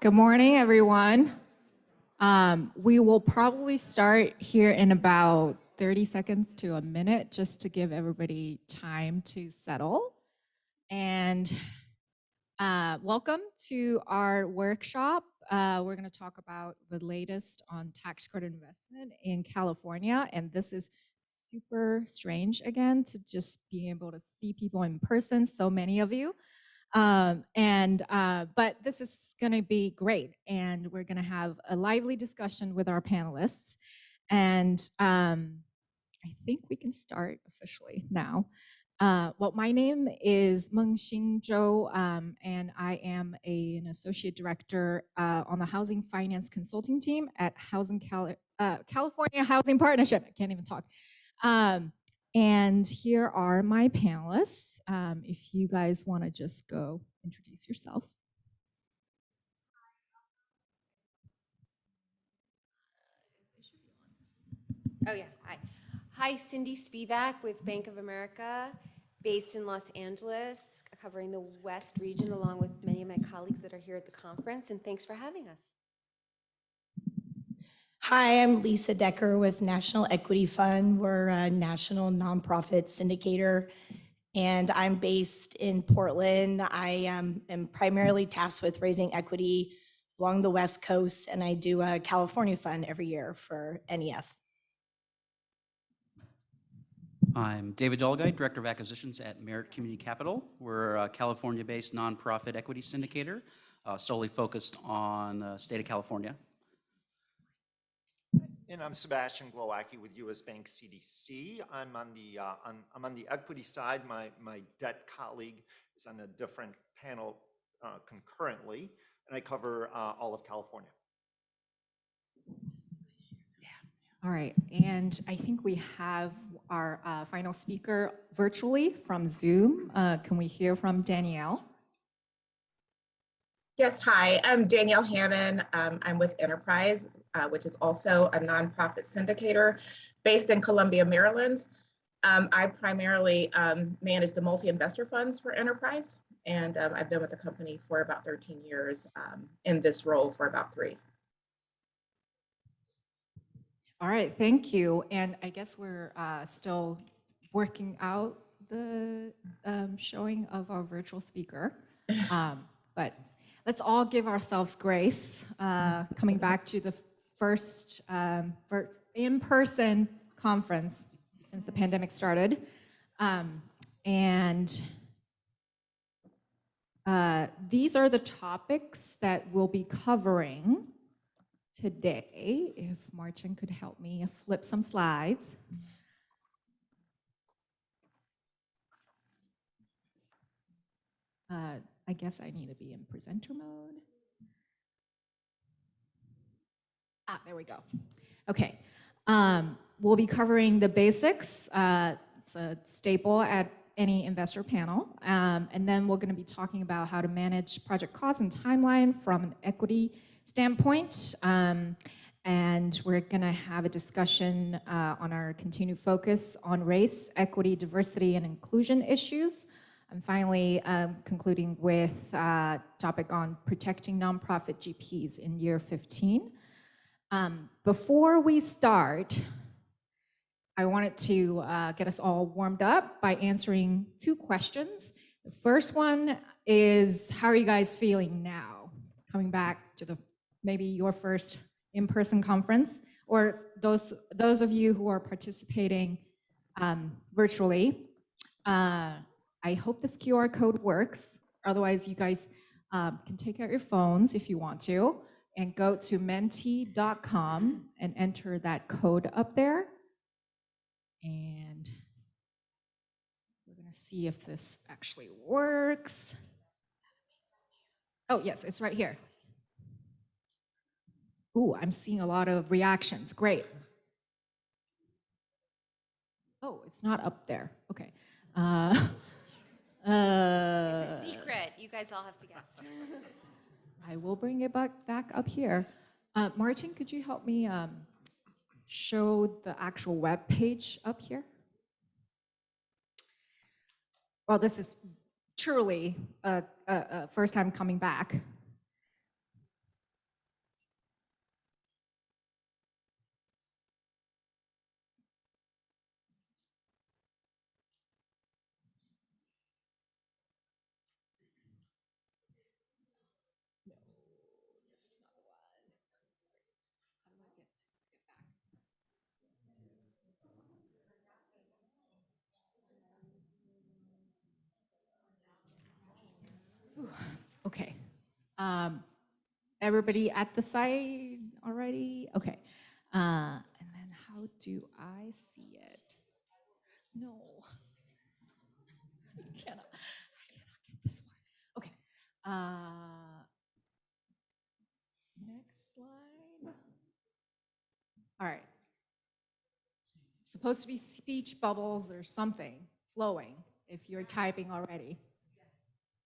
Good morning, everyone. We will probably start here in about 30 seconds to a minute just to give everybody time to settle. And welcome to our workshop. We're going to talk about the latest on tax credit investment in California. And this is super strange again to just be able to see people in person, so many of you. But this is going to be great, and we're going to have a lively discussion with our panelists. And I think we can start officially now. Well, my name is Mengxing Zhou, and I am an associate director on the Housing Finance Consulting team at California Housing Partnership. I can't even talk. And here are my panelists. If you guys want to just go introduce yourself. Oh, yeah. Hi, Cindy Spivak with Bank of America, based in Los Angeles, covering the West region, along with many of my colleagues that are here at the conference. And thanks for having us. Hi, I'm Lisa Decker with National Equity Fund. We're a national nonprofit syndicator, and I'm based in Portland. I am primarily tasked with raising equity along the West Coast, and I do a California fund every year for Emdf. I'm David Dolgate, Director of Acquisitions at Merit Community Capital. We're a California-based nonprofit equity syndicator, solely focused on state of California. And I'm Sebastian Glowacki with U.S. Bank CDC. I'm on the equity side. My debt colleague is on a different panel concurrently, and I cover all of California. All right, and I think we have our final speaker virtually from Zoom. Can we hear from Danielle? Yes, hi, I'm Danielle Hammond. I'm with Enterprise, which is also a nonprofit syndicator based in Columbia, Maryland. I primarily manage the multi-investor funds for Enterprise, and I've been with the company for about 13 years, in this role for about 3. All right, thank you. And I guess we're still working out the showing of our virtual speaker, but let's all give ourselves grace coming back to the first in-person conference since the pandemic started. These are the topics that we'll be covering today. If Martin could help me flip some slides. I guess I need to be in presenter mode. There we go. Okay. We'll be covering the basics. It's a staple at any investor panel. And then we're going to be talking about how to manage project costs and timeline from an equity standpoint. And we're going to have a discussion on our continued focus on race, equity, diversity, and inclusion issues. And finally, concluding with a topic on protecting nonprofit GPs in year 15. Before we start, I wanted to get us all warmed up by answering 2 questions. The first one is, how are you guys feeling now? Coming back to maybe your first in-person conference, or those of you who are participating virtually. I hope this QR code works. Otherwise, you guys can take out your phones if you want to and go to menti.com and enter that code up there. And we're going to see if this actually works. Oh, yes, it's right here. Ooh, I'm seeing a lot of reactions. Great. Oh, it's not up there. Okay. It's a secret. You guys all have to guess. I will bring it back up here. Martin, could you help me show the actual web page up here? Well, this is truly a first time coming back. Okay. Everybody at the site already? Okay. And then how do I see it? No. I cannot get this one. Okay. Next slide. All right. It's supposed to be speech bubbles or something flowing if you're typing already.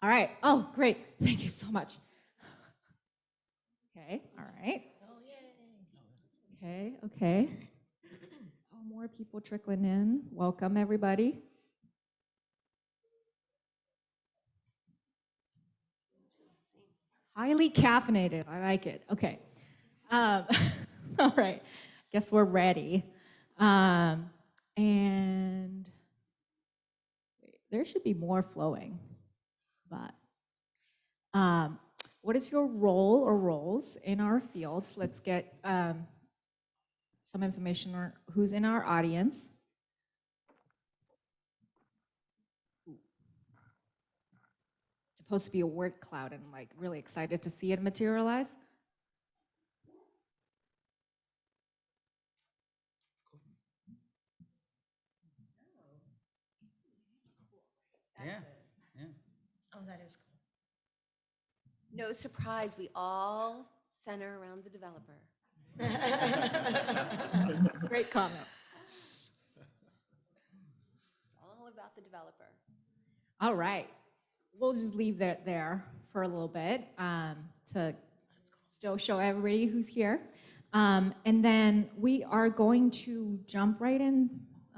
All right. Oh, great. Thank you so much. Okay. All right. Okay. Okay. Oh, more people trickling in. Welcome, everybody. Highly caffeinated. I like it. Okay. All right. Guess we're ready. And there should be more flowing, but what is your role or roles in our fields? Let's get some information on who's in our audience. It's supposed to be a word cloud, and like really excited to see it materialize. Yeah, yeah. Oh, that is cool. No surprise, we all center around the developer. Great comment. It's all about the developer. All right. We'll just leave that there for a little bit to still show everybody who's here. And then we are going to jump right in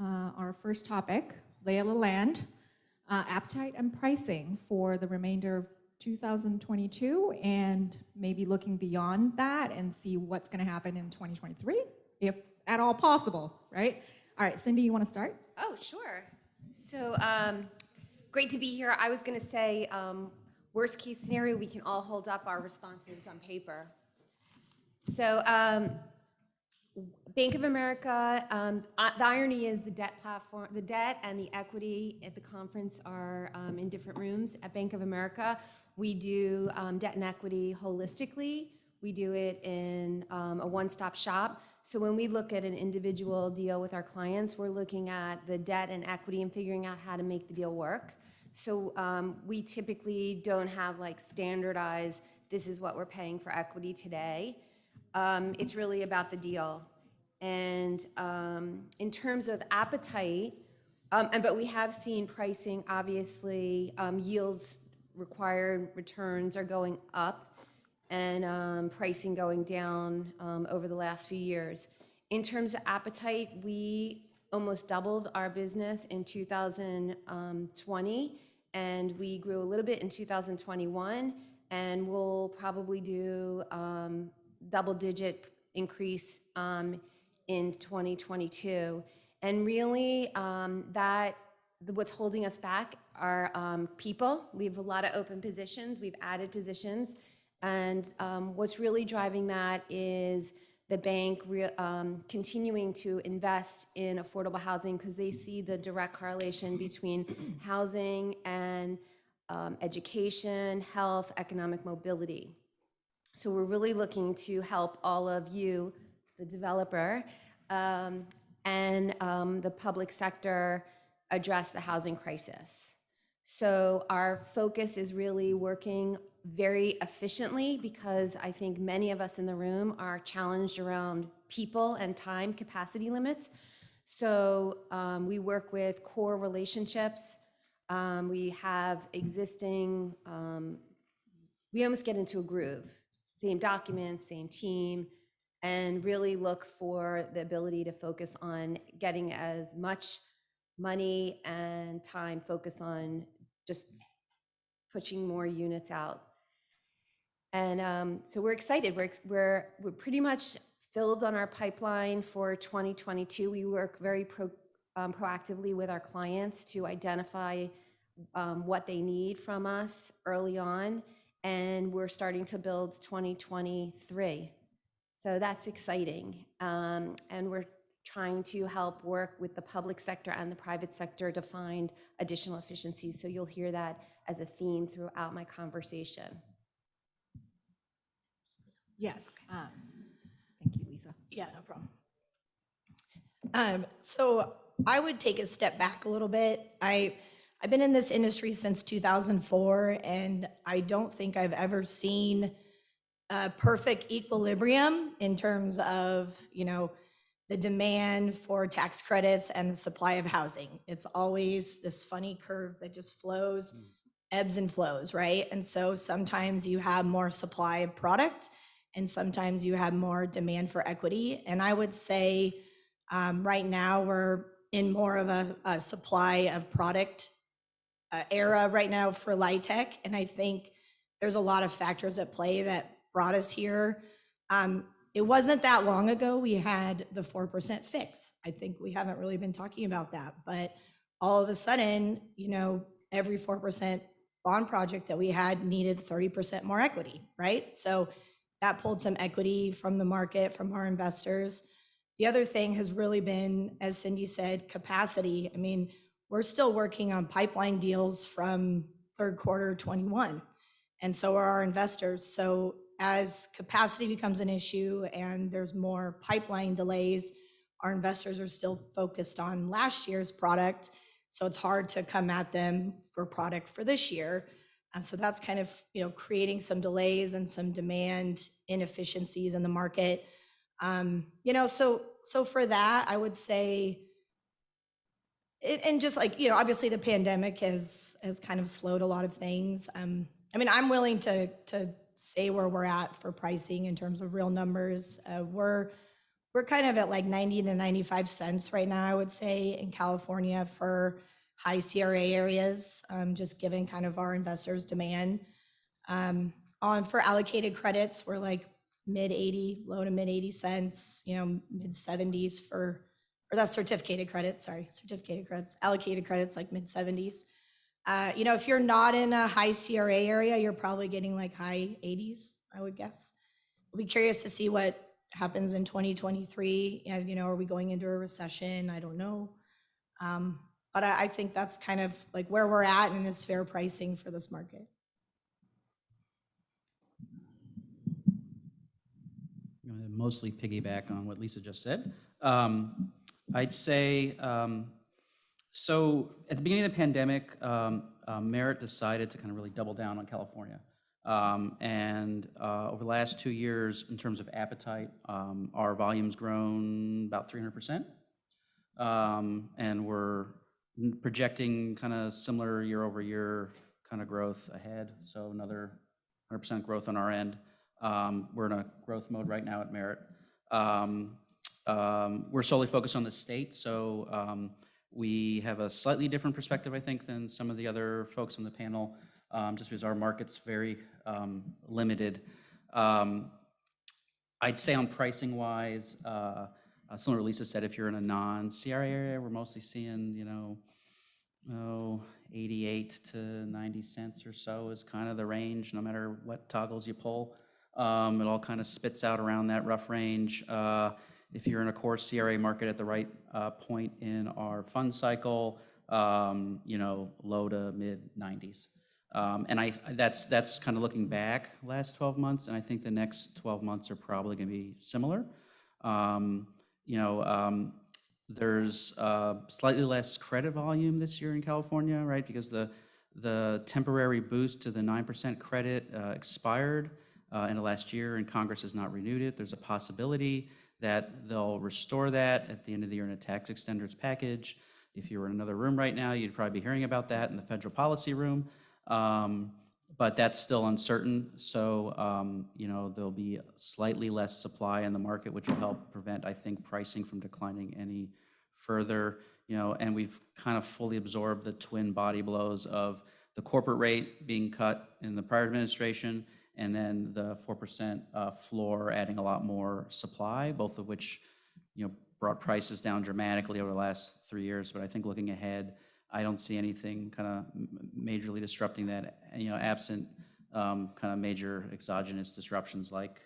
our first topic, lay of the land, appetite and pricing for the remainder of 2022 and maybe looking beyond that and see what's going to happen in 2023, if at all possible, right? All right, Cindy, you want to start? Oh, sure. So great to be here. I was going to say, worst case scenario, we can all hold up our responses on paper. So Bank of America, the irony is the debt platform, the debt and the equity at the conference are in different rooms. At Bank of America, we do debt and equity holistically. We do it in a one-stop shop. So when we look at an individual deal with our clients, we're looking at the debt and equity and figuring out how to make the deal work. So we typically don't have like standardized, this is what we're paying for equity today. It's really about the deal. And in terms of appetite, but we have seen pricing, obviously, yields required returns are going up and pricing going down over the last few years. In terms of appetite, we almost doubled our business in 2020, and we grew a little bit in 2021, and we'll probably do double-digit increase in 2022. And really, what's holding us back are people. We have a lot of open positions. We've added positions. And what's really driving that is the bank continuing to invest in affordable housing because they see the direct correlation between housing and education, health, economic mobility. So we're really looking to help all of you, the developer, and the public sector address the housing crisis. So our focus is really working very efficiently because I think many of us in the room are challenged around people and time capacity limits. So we work with core relationships. We have existing, we almost get into a groove, same documents, same team, and really look for the ability to focus on getting as much money and time focus on just pushing more units out. And so we're excited. We're pretty much filled on our pipeline for 2022. We work very proactively with our clients to identify what they need from us early on, and we're starting to build 2023. So that's exciting. And we're trying to help work with the public sector and the private sector to find additional efficiencies. So you'll hear that as a theme throughout my conversation. Yes. Thank you, Lisa. Yeah, no problem. So I would take a step back a little bit. I've been in this industry since 2004, and I don't think I've ever seen a perfect equilibrium in terms of, the demand for tax credits and the supply of housing. It's always this funny curve that just flows, ebbs and flows, right? And so sometimes you have more supply of product, and sometimes you have more demand for equity. And I would say right now we're in more of a supply of product era right now for LIHTC. And I think there's a lot of factors at play that brought us here. It wasn't that long ago we had the 4% fix. I think we haven't really been talking about that, but all of a sudden, every 4% bond project that we had needed 30% more equity, right? So that pulled some equity from the market, from our investors. The other thing has really been, as Cindy said, capacity. I mean, we're still working on pipeline deals from third quarter 21, and so are our investors. So as capacity becomes an issue and there's more pipeline delays, our investors are still focused on last year's product, so it's hard to come at them for product for this year. So that's kind of, creating some delays and some demand inefficiencies in the market. So for that, I would say, and just like, obviously the pandemic has kind of slowed a lot of things. I'm willing to say where we're at for pricing in terms of real numbers. We're kind of at like 90 to 95 cents right now, I would say, in California for high CRA areas, just given kind of our investors' demand. For allocated credits, we're like mid 80, low to mid 80 cents, mid 70s or that's certificated credits, allocated credits like mid 70s. If you're not in a high CRA area, you're probably getting like high 80s, I would guess. We'll be curious to see what happens in 2023. Are we going into a recession? I don't know. But I think that's kind of like where we're at, and it's fair pricing for this market. I'm going to mostly piggyback on what Lisa just said. I'd say, so at the beginning of the pandemic, Merit decided to kind of really double down on California. And over the last 2 years, in terms of appetite, our volume's grown about 300%. And we're projecting kind of similar year over year kind of growth ahead. So another 100% growth on our end. We're in a growth mode right now at Merit. We're solely focused on the state, so we have a slightly different perspective, I think, than some of the other folks on the panel, just because our market's very limited. I'd say on pricing wise, similar to Lisa said, if you're in a non-CRA area, we're mostly seeing, 88 to 90 cents or so is kind of the range, no matter what toggles you pull. It all kind of spits out around that rough range. If you're in a core CRA market at the right point in our fund cycle, low to mid 90s. And that's kind of looking back last 12 months, and I think the next 12 months are probably going to be similar. There's slightly less credit volume this year in California, right? Because the temporary boost to the 9% credit expired in the last year, and Congress has not renewed it. There's a possibility that they'll restore that at the end of the year in a tax extenders package. If you were in another room right now, you'd probably be hearing about that in the federal policy room. But that's still uncertain. So, there'll be slightly less supply in the market, which will help prevent, I think, pricing from declining any further. And we've kind of fully absorbed the twin body blows of the corporate rate being cut in the prior administration, and then the 4% floor adding a lot more supply, both of which, brought prices down dramatically over the last 3 years. But I think looking ahead, I don't see anything kind of majorly disrupting that, absent kind of major exogenous disruptions like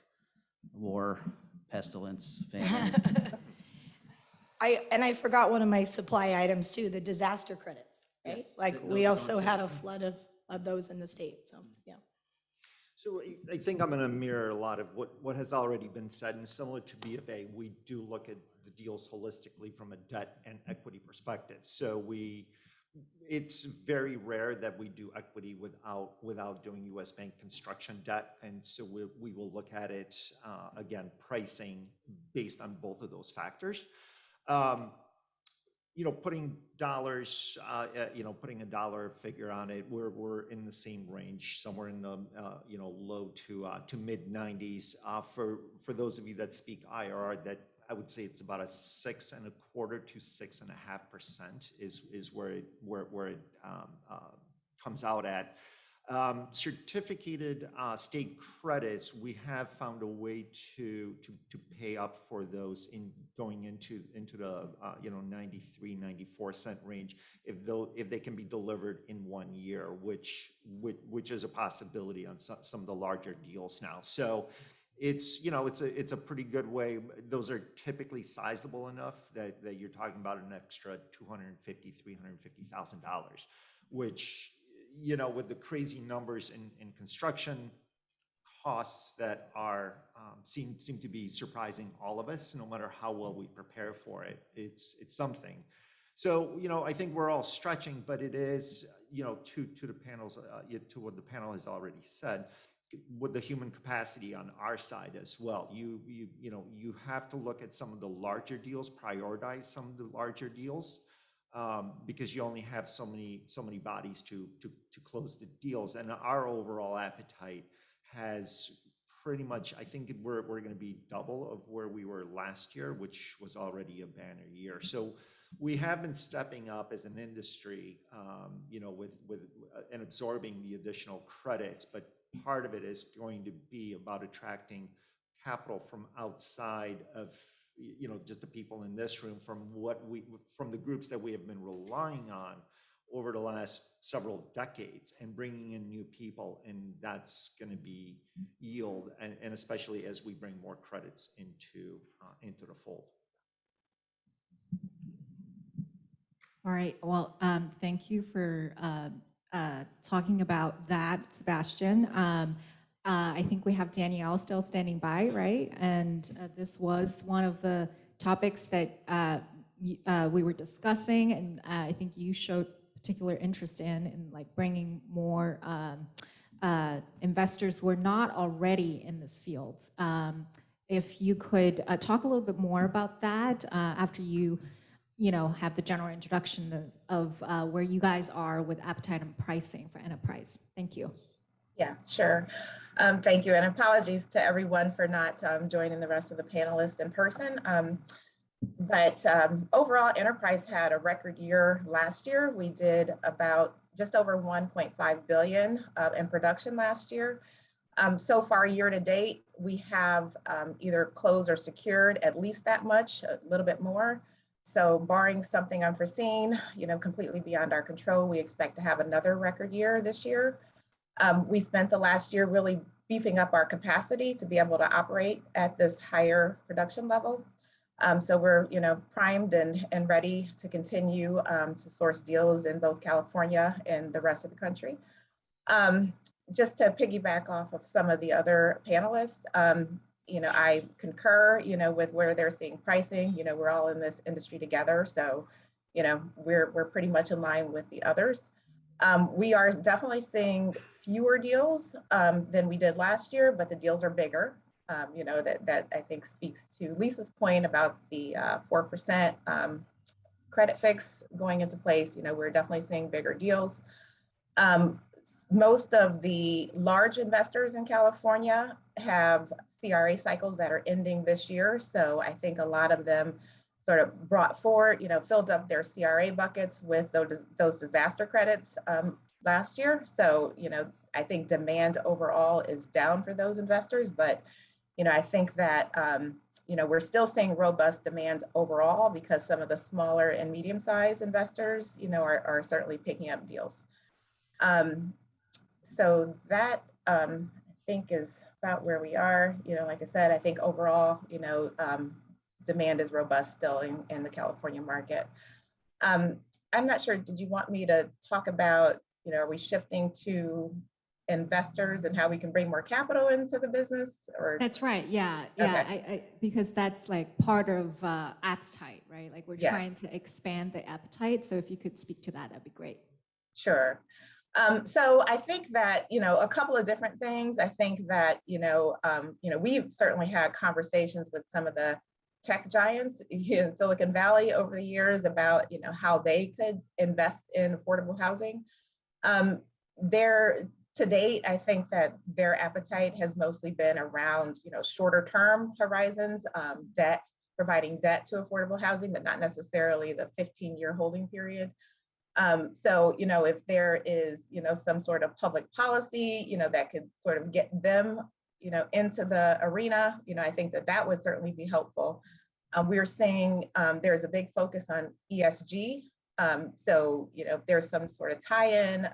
war, pestilence, famine. I forgot one of my supply items too, the disaster credits, right? Yes, Like we also had a flood of those in the state, so, yeah. So I think I'm going to mirror a lot of what has already been said, and similar to B of A, we do look at the deals holistically from a debt and equity perspective. So it's very rare that we do equity without doing U.S. Bank construction debt, and so we will look at it again, pricing based on both of those factors. Putting dollars, putting a dollar figure on it, we're in the same range, somewhere in the low to mid 90s. For those of you that speak IRR, that I would say it's about a 6.25% to 6.5% is where it comes out at. Certificated state credits, we have found a way to pay up for those in going into the 93-94 cent range if they can be delivered in 1 year, which is a possibility on some of the larger deals now. So it's a pretty good way. Those are typically sizable enough that you're talking about an extra $250,000-$350,000, which with the crazy numbers in construction costs that are seem to be surprising all of us, no matter how well we prepare for it, it's something. So I think we're all stretching, but it is to the panels to what the panel has already said, with the human capacity on our side as well. You have to look at some of the larger deals, prioritize some of the larger deals. Because you only have so many bodies to close the deals, and our overall appetite has pretty much, I think we're going to be double of where we were last year, which was already a banner year. So we have been stepping up as an industry, with and absorbing the additional credits, but part of it is going to be about attracting capital from outside of just the people in this room, from the groups that we have been relying on over the last several decades, and bringing in new people, and that's going to be yield, and especially as we bring more credits into the fold. All right, well, thank you for talking about that, Sebastian. I think we have Danielle still standing by, right? And this was one of the topics that we were discussing, and I think you showed particular interest in like bringing more investors who are not already in this field. If you could talk a little bit more about that after you have the general introduction of where you guys are with appetite and pricing for enterprise. Thank you. Yeah, sure. Thank you, and apologies to everyone for not joining the rest of the panelists in person. But overall, Enterprise had a record year last year. We did about just over 1.5 billion in production last year. So far, year to date, we have either closed or secured at least that much, a little bit more. So barring something unforeseen, completely beyond our control, we expect to have another record year this year. We spent the last year really beefing up our capacity to be able to operate at this higher production level. So we're, primed and ready to continue to source deals in both California and the rest of the country. Just to piggyback off of some of the other panelists, I concur, with where they're seeing pricing. We're all in this industry together, so, we're pretty much in line with the others. We are definitely seeing fewer deals than we did last year, but the deals are bigger. That I think speaks to Lisa's point about the 4% credit fix going into place. We're definitely seeing bigger deals. Most of the large investors in California have CRA cycles that are ending this year. So I think a lot of them sort of brought forward, filled up their CRA buckets with those disaster credits last year. So, I think demand overall is down for those investors, but, I think that, we're still seeing robust demand overall because some of the smaller and medium-sized investors, are certainly picking up deals. So that, I think, is about where we are. Like I said, I think overall, demand is robust still in the California market. I'm not sure, did you want me to talk about, are we shifting to investors and how we can bring more capital into the business, or? That's right. Yeah, yeah. Because that's like part of appetite, right? Like we're trying Yes. to expand the appetite. So if you could speak to that, that'd be great. Sure. So I think that, a couple of different things. I think that, we've certainly had conversations with some of the tech giants in Silicon Valley over the years about, how they could invest in affordable housing. To date, I think that their appetite has mostly been around, shorter term horizons, providing debt to affordable housing, but not necessarily the 15-year holding period. So, if there is, some sort of public policy, that could sort of get them, into the arena, I think that that would certainly be helpful. We're seeing there's a big focus on ESG. So, if there's some sort of tie-in,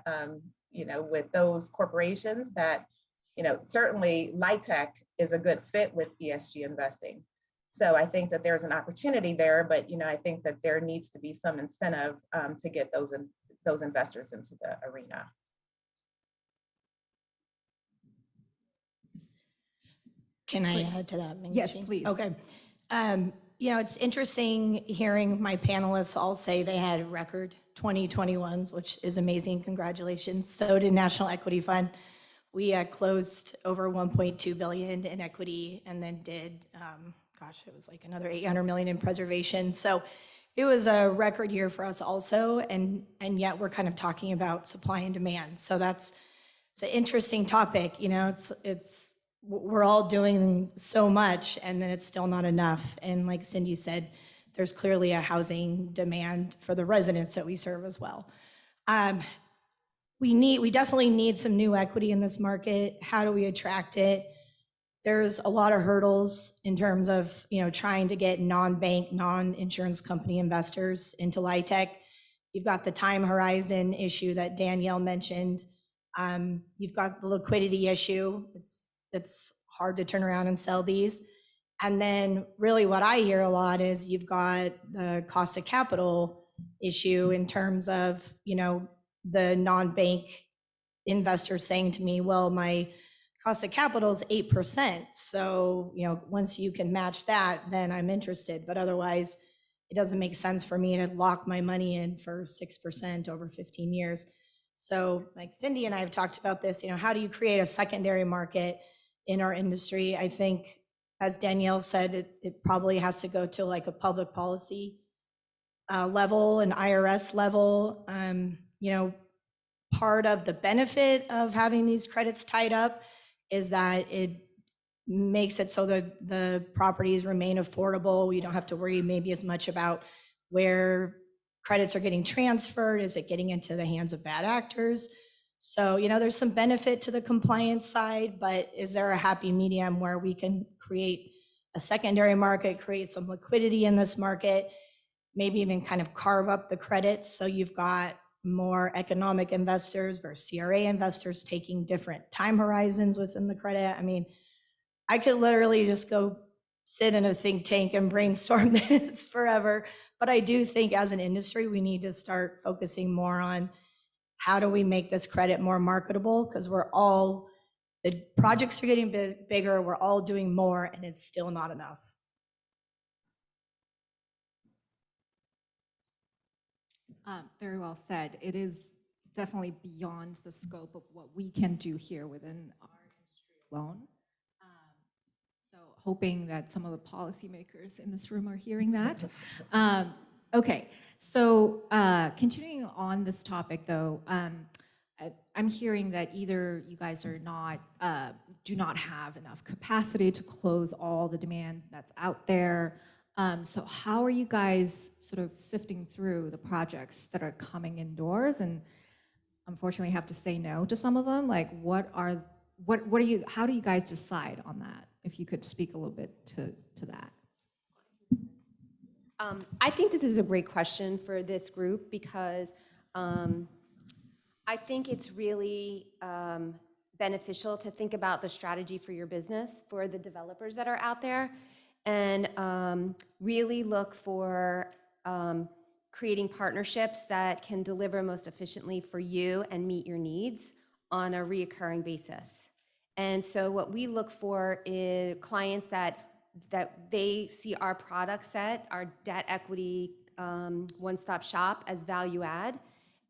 with those corporations that, certainly LIHTC is a good fit with ESG investing. So I think that there's an opportunity there, but I think that there needs to be some incentive to get those investors into the arena. Can I add to that, Ming Yes, Chi? please. Okay. It's interesting hearing my panelists all say they had record 2021s, which is amazing. Congratulations. So did National Equity Fund. We closed over 1.2 billion in equity, and then did, it was like another 800 million in preservation. So it was a record year for us also, and yet we're kind of talking about supply and demand. So it's an interesting topic. We're all doing so much, and then it's still not enough. And like Cindy said, there's clearly a housing demand for the residents that we serve as well. We definitely need some new equity in this market. How do we attract it? There's a lot of hurdles in terms of, trying to get non-bank, non-insurance company investors into LIHTC. You've got the time horizon issue that Danielle mentioned. You've got the liquidity issue. It's hard to turn around and sell these. And then really what I hear a lot is you've got the cost of capital issue in terms of, the non-bank investors saying to me, well, my cost of capital is 8%. So, once you can match that, then I'm interested. But otherwise, it doesn't make sense for me to lock my money in for 6% over 15 years. So like Cindy and I have talked about this, how do you create a secondary market in our industry? I think, as Danielle said, it probably has to go to like a public policy level, an IRS level. Part of the benefit of having these credits tied up is that it makes it so that the properties remain affordable. You don't have to worry maybe as much about where credits are getting transferred. Is it getting into the hands of bad actors? So, there's some benefit to the compliance side, but is there a happy medium where we can create a secondary market, create some liquidity in this market, maybe even kind of carve up the credits so you've got more economic investors versus CRA investors taking different time horizons within the credit? I mean, I could literally just go sit in a think tank and brainstorm this forever. But I do think as an industry, we need to start focusing more on how do we make this credit more marketable? Because the projects are getting bigger, we're all doing more, and it's still not enough. Very well said. It is definitely beyond the scope of what we can do here within our industry alone. So hoping that some of the policymakers in this room are hearing that. Okay, so continuing on this topic though, I'm hearing that either you guys are do not have enough capacity to close all the demand that's out there. So how are you guys sort of sifting through the projects that are coming indoors and unfortunately have to say no to some of them? Like how do you guys decide on that? If you could speak a little bit to that. I think this is a great question for this group because I think it's really beneficial to think about the strategy for your business, for the developers that are out there, and really look for creating partnerships that can deliver most efficiently for you and meet your needs on a reoccurring basis. And so what we look for is clients that they see our product set, our debt equity one-stop shop as value add,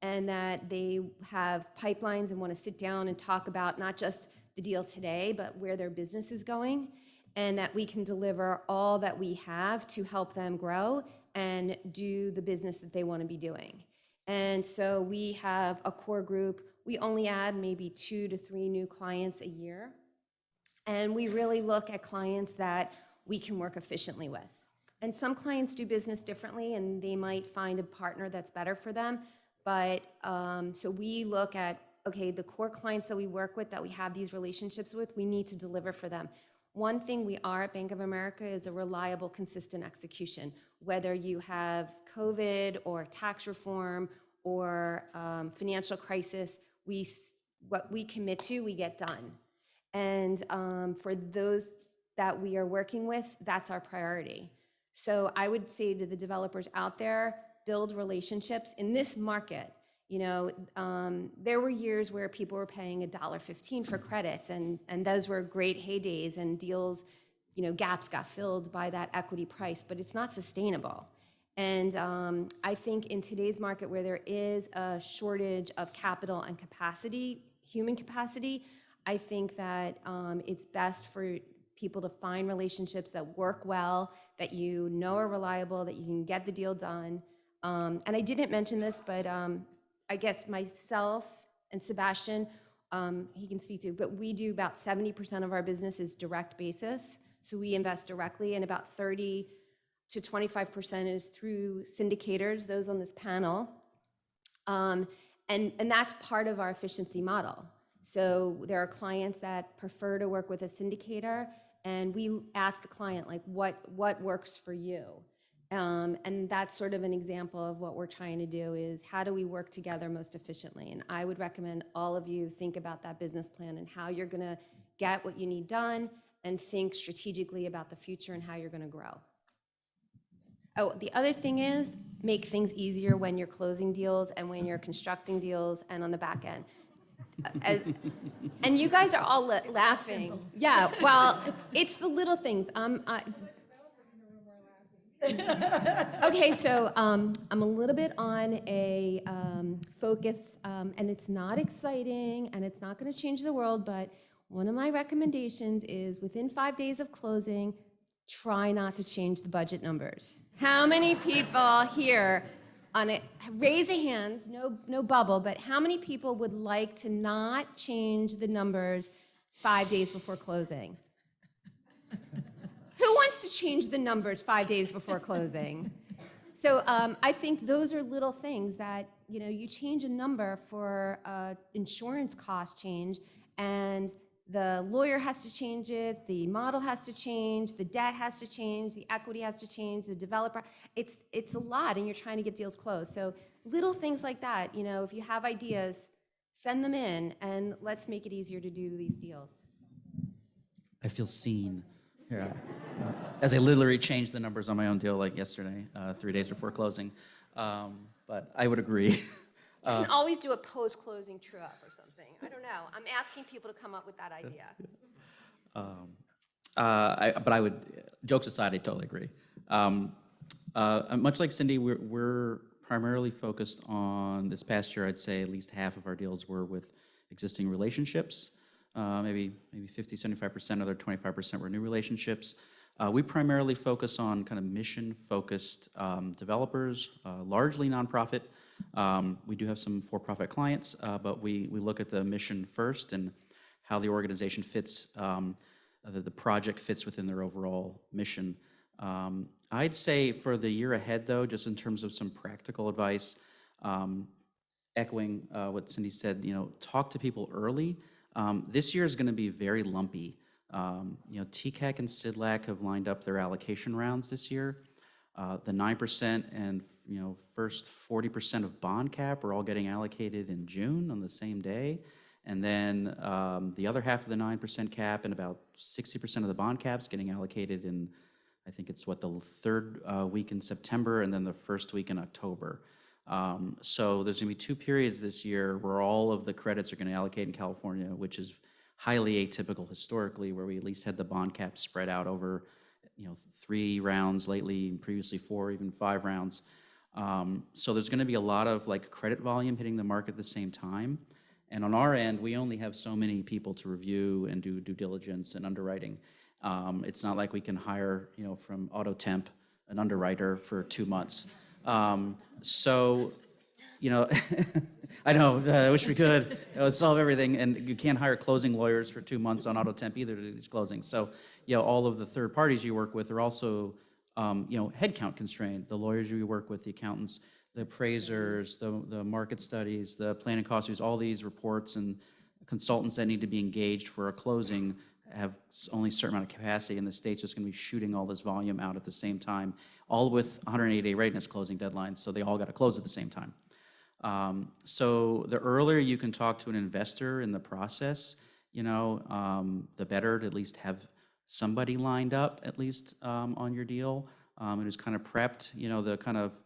and that they have pipelines and want to sit down and talk about not just the deal today, but where their business is going, and that we can deliver all that we have to help them grow and do the business that they want to be doing. And so we have a core group. We only add maybe 2 to 3 new clients a year. And we really look at clients that we can work efficiently with. And some clients do business differently, and they might find a partner that's better for them. But so we look at, okay, the core clients that we work with, that we have these relationships with, we need to deliver for them. One thing we are at Bank of America is a reliable, consistent execution. Whether you have COVID or tax reform or financial crisis, what we commit to, we get done. And for those that we are working with, that's our priority. So I would say to the developers out there, build relationships in this market. You know, there were years where people were paying $1.15 for credits, and those were great heydays, and deals, you know, gaps got filled by that equity price, but it's not sustainable. And I think in today's market, where there is a shortage of capital and capacity, human capacity, I think that it's best for people to find relationships that work well, that you know are reliable, that you can get the deal done. And I didn't mention this, but I guess myself and Sebastian, he can speak to, but we do about 70% of our business is direct basis. So we invest directly, and about 30 to 25% is through syndicators, those on this panel. And that's part of our efficiency model. So there are clients that prefer to work with a syndicator, and we ask the client, like, what works for you? And that's sort of an example of what we're trying to do, is how do we work together most efficiently? And I would recommend all of you think about that business plan and how you're gonna get what you need done, and think strategically about the future and how you're gonna grow. Oh, the other thing is, make things easier when you're closing deals and when you're constructing deals and on the back end. And you guys are all laughing. Yeah, well, it's the little things. Okay, so I'm a little bit on a focus, and it's not exciting, and it's not going to change the world, but one of my recommendations is, within 5 days of closing, try not to change the budget numbers. How many people here on it, raise a hand, no bubble, but how many people would like to not change the numbers 5 days before closing? Who wants to change the numbers 5 days before closing? So I think those are little things that, you know, you change a number for insurance cost change, and the lawyer has to change it, the model has to change, the debt has to change, the equity has to change, the developer. It's a lot, and you're trying to get deals closed. So little things like that, you know, if you have ideas, send them in, and let's make it easier to do these deals. I feel seen. Yeah. As I literally changed the numbers on my own deal like yesterday, 3 days before closing. But I would agree. You can always do a post-closing true-up or something. I don't know. I'm asking people to come up with that idea. But I would, jokes aside, I totally agree. Much like Cindy, we're primarily focused on, this past year, I'd say at least half of our deals were with existing relationships. Maybe 50, 75%, other 25% were new relationships. We primarily focus on kind of mission-focused developers, largely nonprofit. We do have some for-profit clients, but we look at the mission first and how the organization fits, the project fits within their overall mission. I'd say for the year ahead, though, just in terms of some practical advice, echoing what Cindy said, you know, talk to people early. This year is going to be very lumpy. You know, TCAC and SIDLAC have lined up their allocation rounds this year. The 9% and, you know, first 40% of bond cap are all getting allocated in June on the same day. And then the other half of the 9% cap and about 60% of the bond caps getting allocated in, I think it's what, the third week in September and then the first week in October. So there's going to be 2 periods this year where all of the credits are going to allocate in California, which is highly atypical historically, where we at least had the bond cap spread out over, 3 rounds lately, and previously 4, even 5 rounds. So there's going to be a lot of like credit volume hitting the market at the same time. And on our end, we only have so many people to review and do due diligence and underwriting. It's not like we can hire, from AutoTemp, an underwriter for 2 months. So, I know, I wish we could. It would solve everything, and you can't hire closing lawyers for 2 months on AutoTemp either to do these closings. So, all of the third parties you work with are also, headcount constrained. The lawyers you work with, the accountants, the appraisers, the market studies, the planning cost reviews, all these reports and consultants that need to be engaged for a closing have only a certain amount of capacity, and the state's just going to be shooting all this volume out at the same time, all with 180-day readiness closing deadlines, so they all got to close at the same time. So the earlier you can talk to an investor in the process, the better to at least have somebody lined up at least on your deal, and who's kind of prepped, the kind of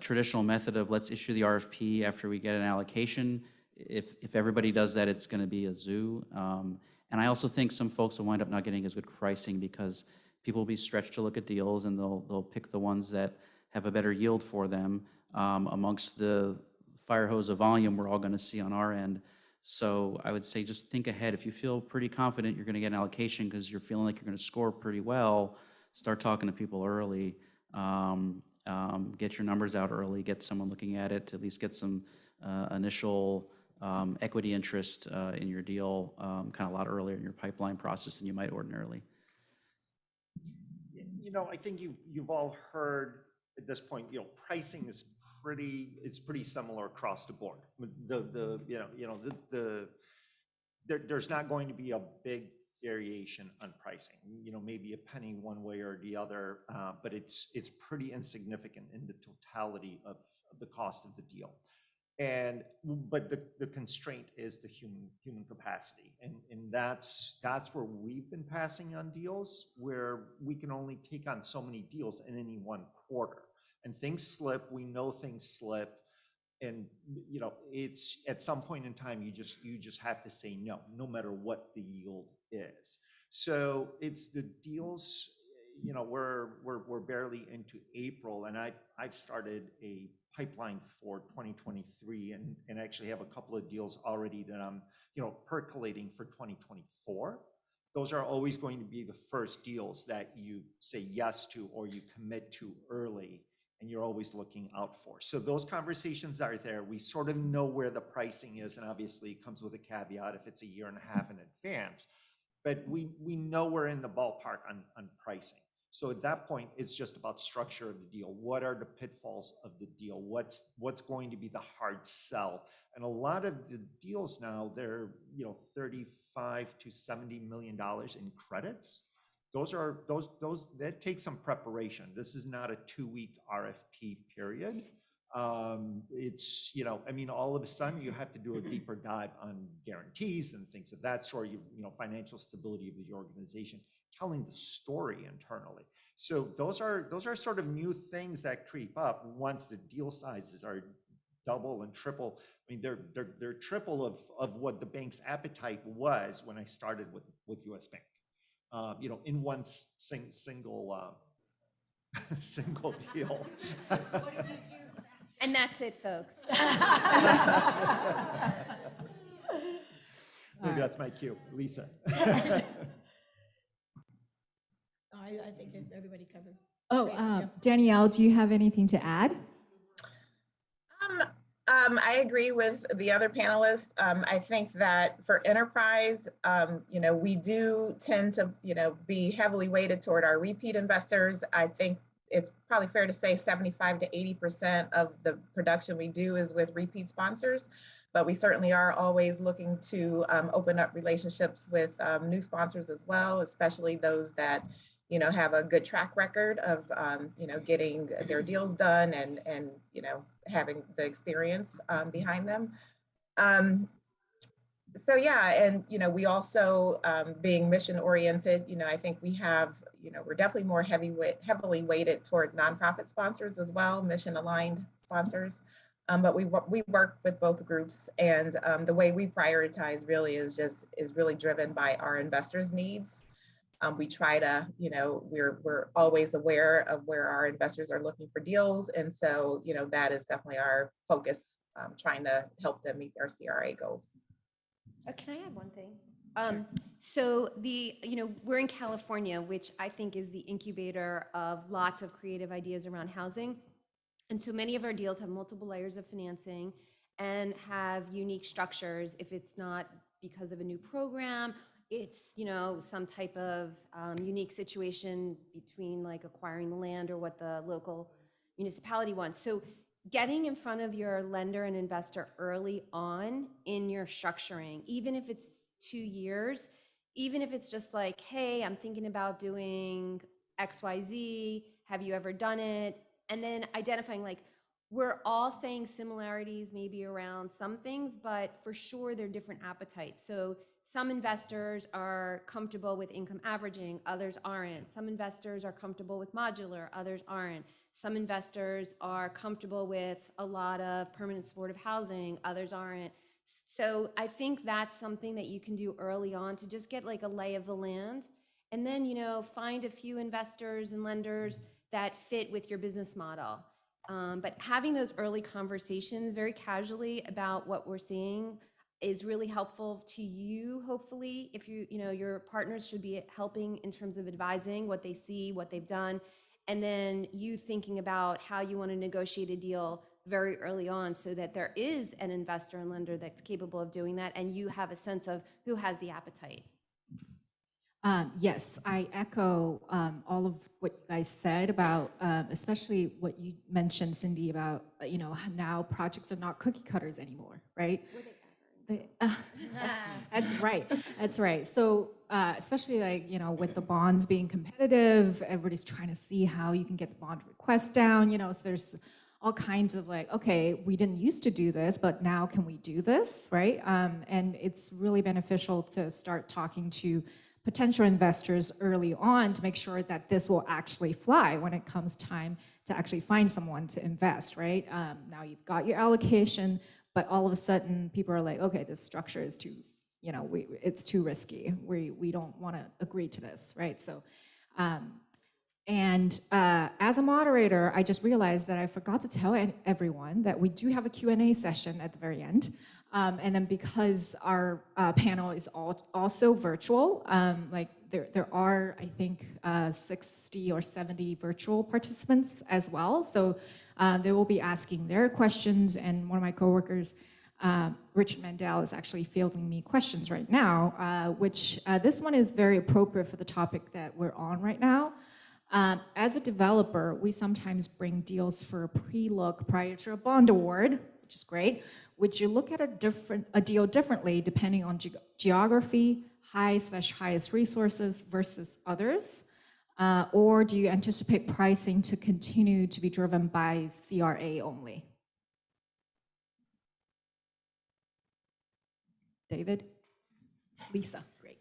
traditional method of let's issue the RFP after we get an allocation. If everybody does that, it's going to be a zoo. And I also think some folks will wind up not getting as good pricing because people will be stretched to look at deals, and they'll pick the ones that have a better yield for them amongst the fire hose of volume we're all going to see on our end. So I would say just think ahead. If you feel pretty confident you're going to get an allocation because you're feeling like you're going to score pretty well, start talking to people early. Get your numbers out early, get someone looking at it, to at least get some initial equity interest in your deal kind of a lot earlier in your pipeline process than you might ordinarily. I think you've all heard at this point, pricing is pretty similar across the board. There's not going to be a big variation on pricing, maybe a penny one way or the other, but it's pretty insignificant in the totality of the cost of the deal. But the constraint is the human capacity, and that's where we've been passing on deals where we can only take on so many deals in any one quarter, and things slip. We know things slip, and it's at some point in time you just have to say no matter what the yield is. So it's the deals. We're barely into April, and I've started a pipeline for 2023, and actually have a couple of deals already that I'm percolating for 2024. Those are always going to be the first deals that you say yes to or you commit to early, and you're always looking out for. So those conversations are there. We sort of know where the pricing is, and obviously it comes with a caveat if it's a year and a half in advance. But we know we're in the ballpark on pricing. So at that point, it's just about structure of the deal. What are the pitfalls of the deal? What's going to be the hard sell? And a lot of the deals now, they're $35 to $70 million in credits. That takes some preparation. This is not a 2-week RFP period. It's, all of a sudden you have to do a deeper dive on guarantees and things of that sort, financial stability of the organization, telling the story internally. So those are sort of new things that creep up once the deal sizes are double and triple. They're triple of what the bank's appetite was when I started with US Bank. In one single deal. What did you do? And that's it, folks. Maybe that's my cue, Lisa. I think everybody covered. Danielle, do you have anything to add? I agree with the other panelists. I think that for enterprise, we do tend to, be heavily weighted toward our repeat investors. I think it's probably fair to say 75 to 80% of the production we do is with repeat sponsors, but we certainly are always looking to open up relationships with new sponsors as well, especially those that have a good track record of, getting their deals done and having the experience behind them. So yeah, and we also being mission oriented, I think we have, we're definitely more heavily weighted toward nonprofit sponsors as well, mission aligned sponsors. But we work with both groups, and the way we prioritize really is really driven by our investors' needs. We try to, we're always aware of where our investors are looking for deals, and so that is definitely our focus, trying to help them meet their CRA goals. Can I add one thing? So we're in California, which I think is the incubator of lots of creative ideas around housing. And so many of our deals have multiple layers of financing and have unique structures. If it's not because of a new program, it's, some type of unique situation between like acquiring the land or what the local municipality wants. So getting in front of your lender and investor early on in your structuring, even if it's 2 years, even if it's just like, hey, I'm thinking about doing XYZ, have you ever done it? And then identifying, like, we're all saying similarities maybe around some things, but for sure they're different appetites. So some investors are comfortable with income averaging, others aren't. Some investors are comfortable with modular, others aren't. Some investors are comfortable with a lot of permanent supportive housing, others aren't. So I think that's something that you can do early on to just get like a lay of the land. And then, find a few investors and lenders that fit with your business model. But having those early conversations very casually about what we're seeing is really helpful to you, hopefully. If your partners should be helping in terms of advising what they see, what they've done, and then you thinking about how you want to negotiate a deal very early on so that there is an investor and lender that's capable of doing that, and you have a sense of who has the appetite. Yes, I echo all of what you guys said about, especially what you mentioned, Cindy, about, now projects are not cookie cutters anymore, right? Were they ever? That's right. That's right. So especially like, with the bonds being competitive, everybody's trying to see how you can get the bond request down, so there's all kinds of like, okay, we didn't used to do this, but now can we do this, right? And it's really beneficial to start talking to potential investors early on to make sure that this will actually fly when it comes time to actually find someone to invest, right? Now you've got your allocation, but all of a sudden people are like, okay, this structure is too, it's too risky. We don't want to agree to this, right? So, as a moderator, I just realized that I forgot to tell everyone that we do have a Q&A session at the very end. And then because our panel is also virtual, like there are, I think, 60 or 70 virtual participants as well. So they will be asking their questions, and one of my coworkers, Richard Mandel, is actually fielding me questions right now, which this one is very appropriate for the topic that we're on right now. As a developer, we sometimes bring deals for a pre-look prior to a bond award, which is great. Would you look at a deal differently depending on geography, highest resources versus others? Or do you anticipate pricing to continue to be driven by CRA only? David? Lisa, great.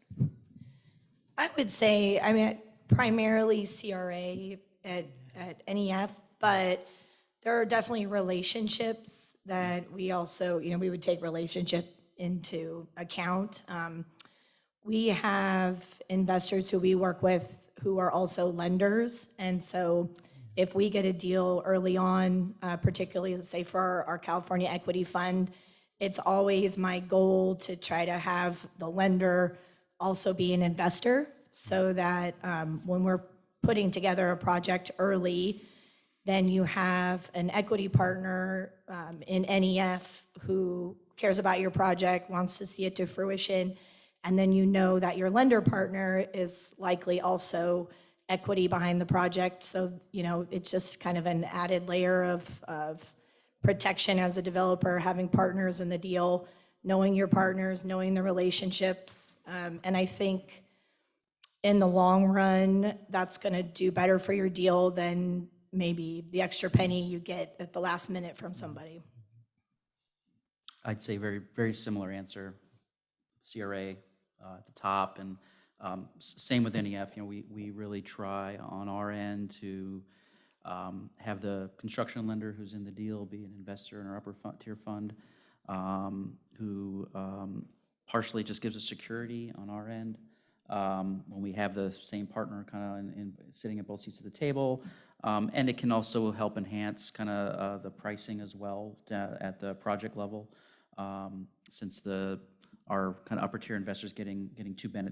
I would say, primarily CRA at NEF, but there are definitely relationships that we also, we would take relationship into account. We have investors who we work with who are also lenders, and so if we get a deal early on, particularly, let's say for our California Equity Fund, it's always my goal to try to have the lender also be an investor, so that when we're putting together a project early, then you have an equity partner in NEF who cares about your project, wants to see it to fruition, and then you know that your lender partner is likely also equity behind the project. So, it's just kind of an added layer of protection as a developer, having partners in the deal, knowing your partners, knowing the relationships. And I think in the long run, that's going to do better for your deal than maybe the extra penny you get at the last minute from somebody. I'd say very, very similar answer. CRA at the top, and same with NEF. We really try on our end to have the construction lender who's in the deal be an investor in our upper tier fund, who partially just gives us security on our end. When we have the same partner kind of in sitting at both seats of the table. And it can also help enhance kind of the pricing as well at the project level, since our kind of upper tier investors getting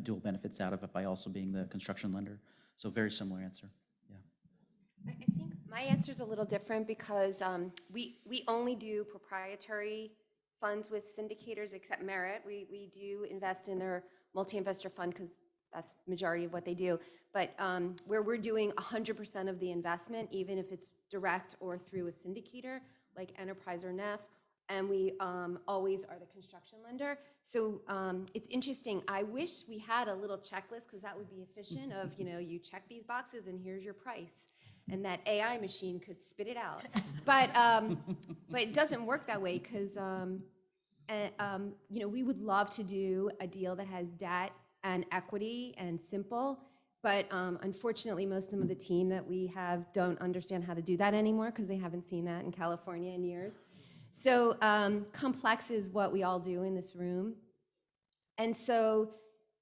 dual benefits out of it by also being the construction lender. So very similar answer. Yeah. I think my answer is a little different because we only do proprietary funds with syndicators except Merit. We do invest in their multi-investor fund because that's majority of what they do. But where we're doing 100% of the investment, even if it's direct or through a syndicator like Enterprise or Neff, and we always are the construction lender. So it's interesting. I wish we had a little checklist because that would be efficient of, you check these boxes and here's your price. And that AI machine could spit it out. But it doesn't work that way because, we would love to do a deal that has debt and equity and simple. But unfortunately, most of the team that we have don't understand how to do that anymore because they haven't seen that in California in years. So complex is what we all do in this room. And so,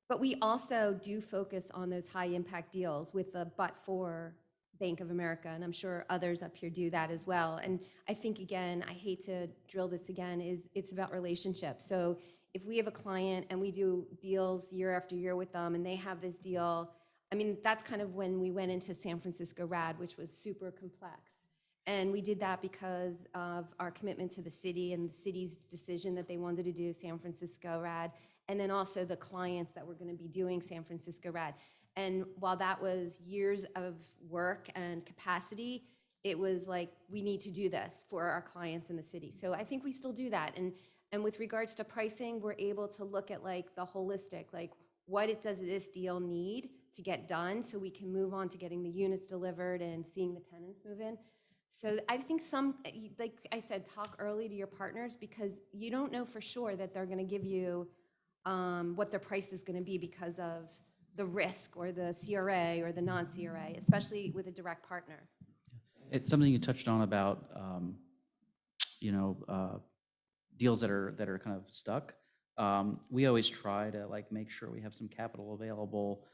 but we also do focus on those high impact deals with the but-for Bank of America, and I'm sure others up here do that as well. And I think, again, I hate to drill this again, it's about relationships. So if we have a client and we do deals year after year with them and they have this deal, I mean, that's kind of when we went into San Francisco RAD, which was super complex. And we did that because of our commitment to the city and the city's decision that they wanted to do San Francisco RAD, and then also the clients that were going to be doing San Francisco RAD. And while that was years of work and capacity, it was like, we need to do this for our clients in the city. So I think we still do that. And with regards to pricing, we're able to look at like the holistic, like what does this deal need to get done so we can move on to getting the units delivered and seeing the tenants move in. So I think like I said, talk early to your partners because you don't know for sure that they're going to give you what their price is going to be because of the risk or the CRA or the non-CRA, especially with a direct partner. It's something you touched on about, deals that are kind of stuck. We always try to make sure we have some capital available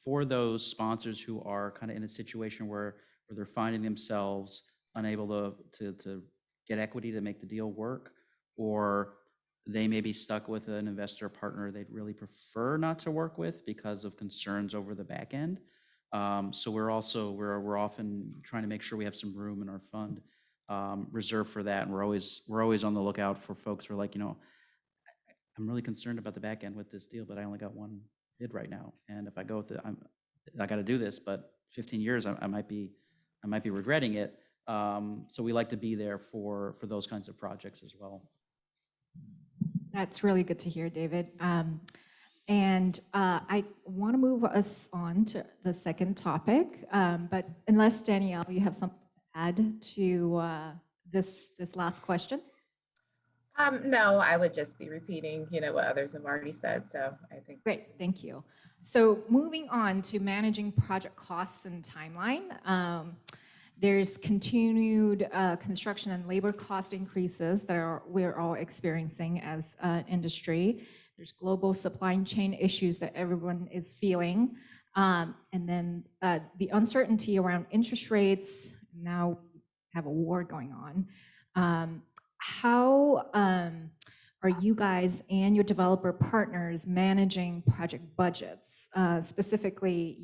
for those sponsors who are kind of in a situation where they're finding themselves unable to get equity to make the deal work, or they may be stuck with an investor partner they'd really prefer not to work with because of concerns over the back end. So we're often trying to make sure we have some room in our fund reserved for that, and we're always on the lookout for folks who are like, I'm really concerned about the back end with this deal, but I only got one bid right now, and if I go with it, I got to do this, but 15 years I might be regretting it. So we like to be there for those kinds of projects as well. That's really good to hear, David. And I want to move us on to the second topic, but unless, Danielle, you have something to add to this last question? No, I would just be repeating, what others have already said. So I think. Great, thank you. So moving on to managing project costs and timeline. There's continued construction and labor cost increases that we're all experiencing as an industry. There's global supply chain issues that everyone is feeling. And then the uncertainty around interest rates. Now we have a war going on. How are you guys and your developer partners managing project budgets? Specifically,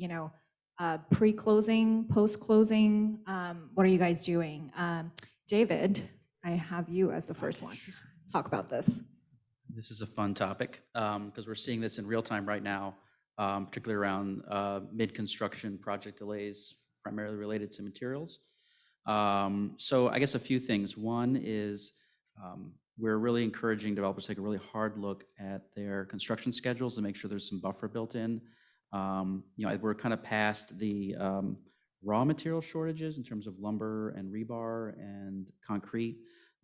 pre-closing, post-closing, what are you guys doing? David, I have you as the first one to talk about this. This is a fun topic because we're seeing this in real time right now, particularly around mid-construction project delays, primarily related to materials. So I guess a few things. One is we're really encouraging developers to take a really hard look at their construction schedules to make sure there's some buffer built in. We're kind of past the raw material shortages in terms of lumber and rebar and concrete,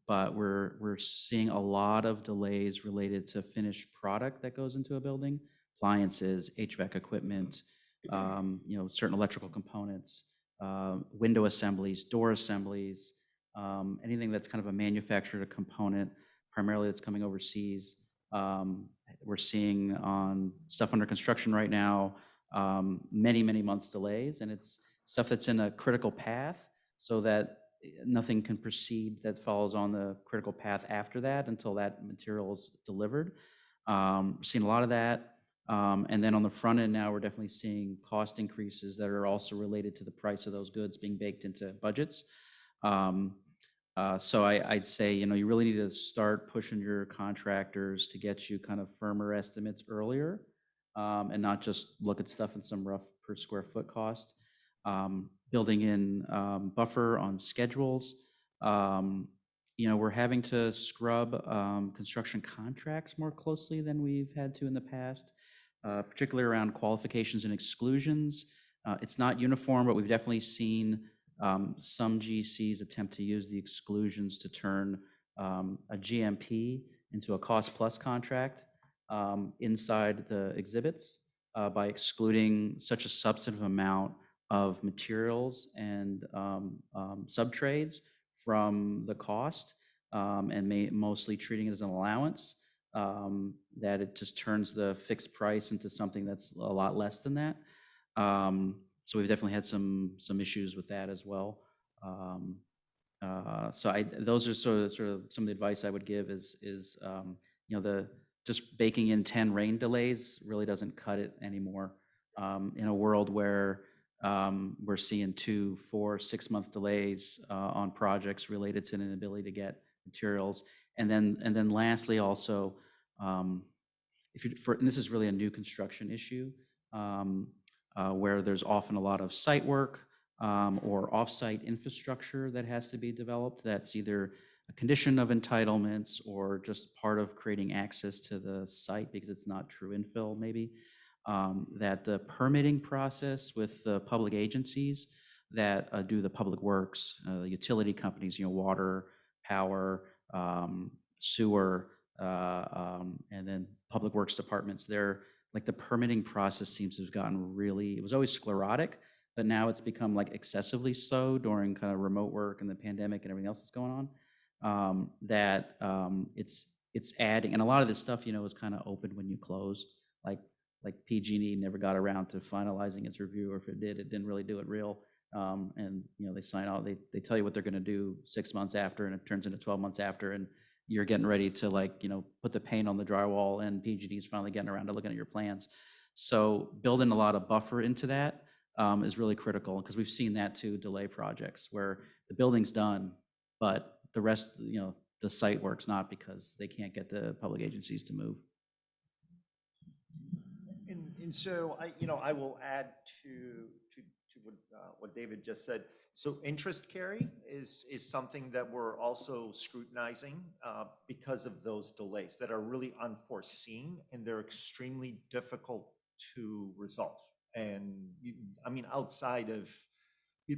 but we're seeing a lot of delays related to finished product that goes into a building, appliances, HVAC equipment, certain electrical components. window assemblies, door assemblies, anything that's kind of a manufactured component, primarily that's coming overseas. We're seeing on stuff under construction right now, many, many months delays, and it's stuff that's in a critical path so that nothing can proceed that follows on the critical path after that until that material is delivered. We're seeing a lot of that. And then on the front end now, we're definitely seeing cost increases that are also related to the price of those goods being baked into budgets. So I'd say, you really need to start pushing your contractors to get you kind of firmer estimates earlier, and not just look at stuff in some rough per square foot cost. Building in buffer on schedules. We're having to scrub construction contracts more closely than we've had to in the past, particularly around qualifications and exclusions. It's not uniform, but we've definitely seen some GCs attempt to use the exclusions to turn a GMP into a cost plus contract inside the exhibits by excluding such a substantive amount of materials and subtrades from the cost, and mostly treating it as an allowance, that it just turns the fixed price into something that's a lot less than that. So we've definitely had some issues with that as well. So those are sort of some of the advice I would give is the just baking in 10 rain delays really doesn't cut it anymore. In a world where we're seeing 2, 4, 6 month delays on projects related to an inability to get materials. And then lastly, also, and this is really a new construction issue, where there's often a lot of site work or offsite infrastructure that has to be developed. That's either a condition of entitlements or just part of creating access to the site because it's not true infill, maybe. That the permitting process with the public agencies that do the public works, the utility companies, water, power, sewer, and then public works departments, the permitting process seems to have gotten it was always sclerotic, but now it's become excessively so during kind of remote work and the pandemic and everything else that's going on, that it's adding, and a lot of this stuff, is kind of open when you close, like PG&E never got around to finalizing its review, or if it did, it didn't really do it real. And they sign out, they tell you what they're going to do 6 months after, and it turns into 12 months after, and you're getting ready to put the paint on the drywall, and PG&E is finally getting around to looking at your plans. So building a lot of buffer into that is really critical, because we've seen that too delay projects where the building's done, but the rest, the site work's not, because they can't get the public agencies to move. And so I will add to what David just said. So interest carry is something that we're also scrutinizing because of those delays that are really unforeseen, and they're extremely difficult to resolve. And outside of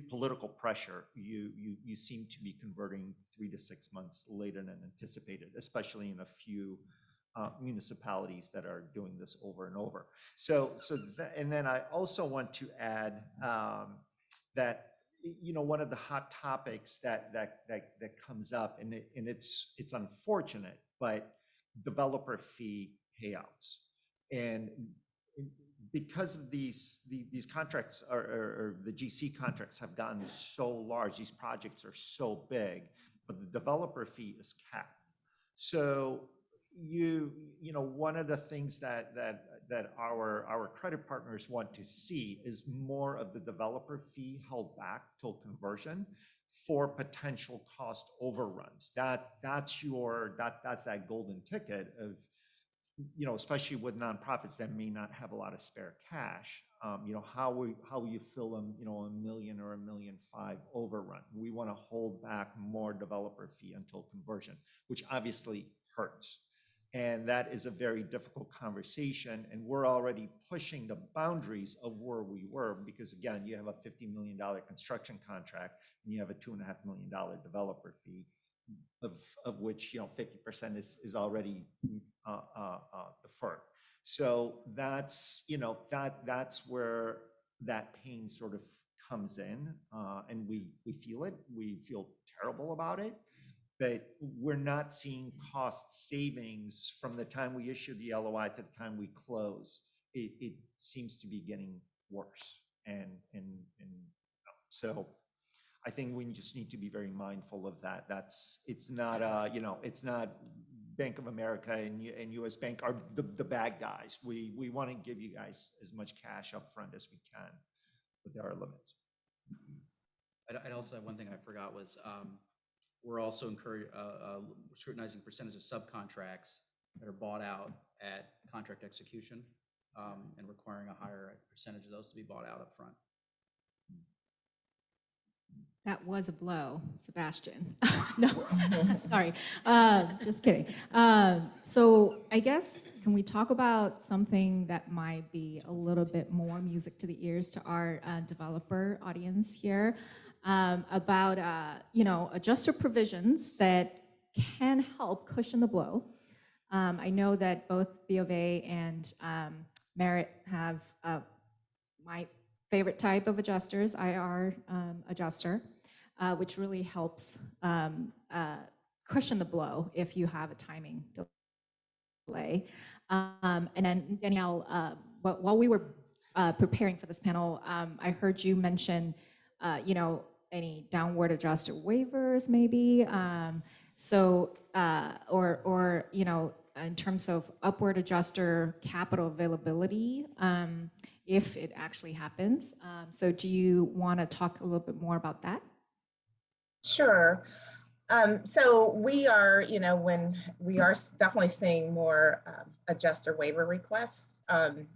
political pressure, you seem to be converting 3 to 6 months later than anticipated, especially in a few municipalities that are doing this over and over. And then I also want to add that one of the hot topics that comes up, and it's unfortunate, but developer fee payouts. And because of these contracts or the GC contracts have gotten so large, these projects are so big, but the developer fee is capped. So one of the things that our credit partners want to see is more of the developer fee held back till conversion for potential cost overruns. That's that golden ticket of, especially with nonprofits that may not have a lot of spare cash. How will you fill them, $1 million or $1.5 million overrun? We want to hold back more developer fee until conversion, which obviously hurts. And that is a very difficult conversation. And we're already pushing the boundaries of where we were, because again, you have a $50 million construction contract and you have a $2.5 million developer fee, of which 50% is already deferred. So that's that's where that pain sort of comes in, and we feel it. We feel terrible about it, but we're not seeing cost savings from the time we issue the LOI to the time we close. It seems to be getting worse, and so I think we just need to be very mindful of that. It's not it's not Bank of America and US Bank are the bad guys. We want to give you guys as much cash up front as we can, but there are limits. I'd also have one thing I forgot was we're also scrutinizing percentage of subcontracts that are bought out at contract execution and requiring a higher percentage of those to be bought out up front. That was a blow, Sebastian. No, sorry, just kidding. So I guess, can we talk about something that might be a little bit more music to the ears to our developer audience here about, adjuster provisions that can help cushion the blow. I know that both B of A and Merit have my favorite type of adjusters, IR adjuster, which really helps cushion the blow if you have a timing delay. And then Danielle, while we were preparing for this panel, I heard you mention, any downward adjuster waivers maybe. In terms of upward adjuster capital availability, if it actually happens. So do you want to talk a little bit more about that? Sure. So we are, when we are definitely seeing more adjuster waiver requests, and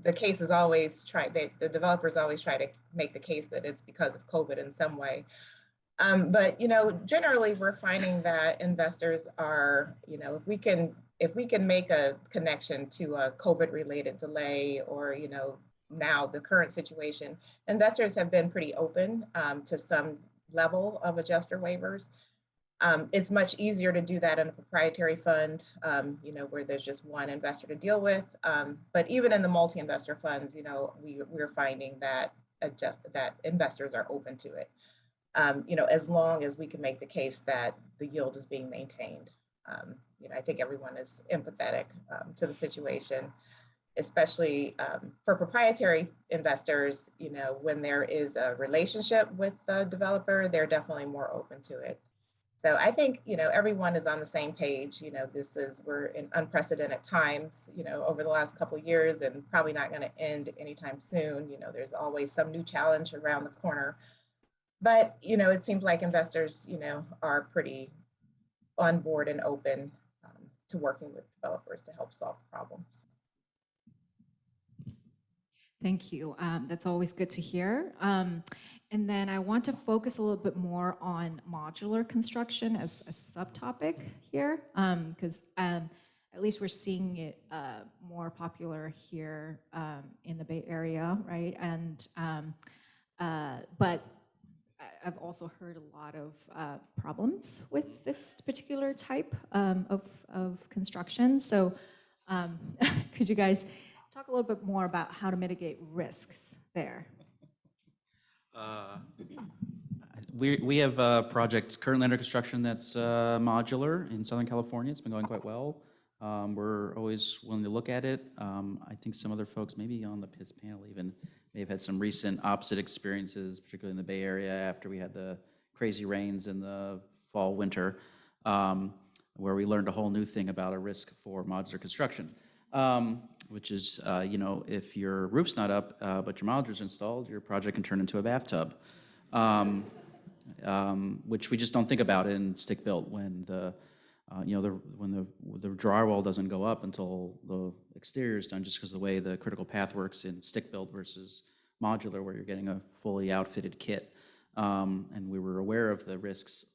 the case is always the developers always try to make the case that it's because of COVID in some way. But generally we're finding that investors are, if we can make a connection to a COVID-related delay or, now the current situation, investors have been pretty open to some level of adjuster waivers. It's much easier to do that in a proprietary fund, where there's just one investor to deal with. But even in the multi-investor funds, we're finding that investors are open to it. As long as we can make the case that the yield is being maintained. I think everyone is empathetic to the situation, especially for proprietary investors. When there is a relationship with the developer, they're definitely more open to it. So I think, everyone is on the same page. We're in unprecedented times, over the last couple of years, and probably not going to end anytime soon. There's always some new challenge around the corner. But, it seems like investors, are pretty on board and open to working with developers to help solve problems. Thank you. That's always good to hear. And then I want to focus a little bit more on modular construction as a subtopic here, because at least we're seeing it more popular here in the Bay Area, right? And but I've also heard a lot of problems with this particular type of construction. So could you guys talk a little bit more about how to mitigate risks there? We have a project currently under construction that's modular in Southern California. It's been going quite well. We're always willing to look at it. I think some other folks, maybe on the PIS panel even, may have had some recent opposite experiences, particularly in the Bay Area after we had the crazy rains in the fall, winter, where we learned a whole new thing about a risk for modular construction. Which is, if your roof's not up, but your modular's installed, your project can turn into a bathtub, which we just don't think about in stick-built when the drywall doesn't go up until the exterior is done, just because of the way the critical path works in stick-built versus modular, where you're getting a fully outfitted kit. And we were aware of the risks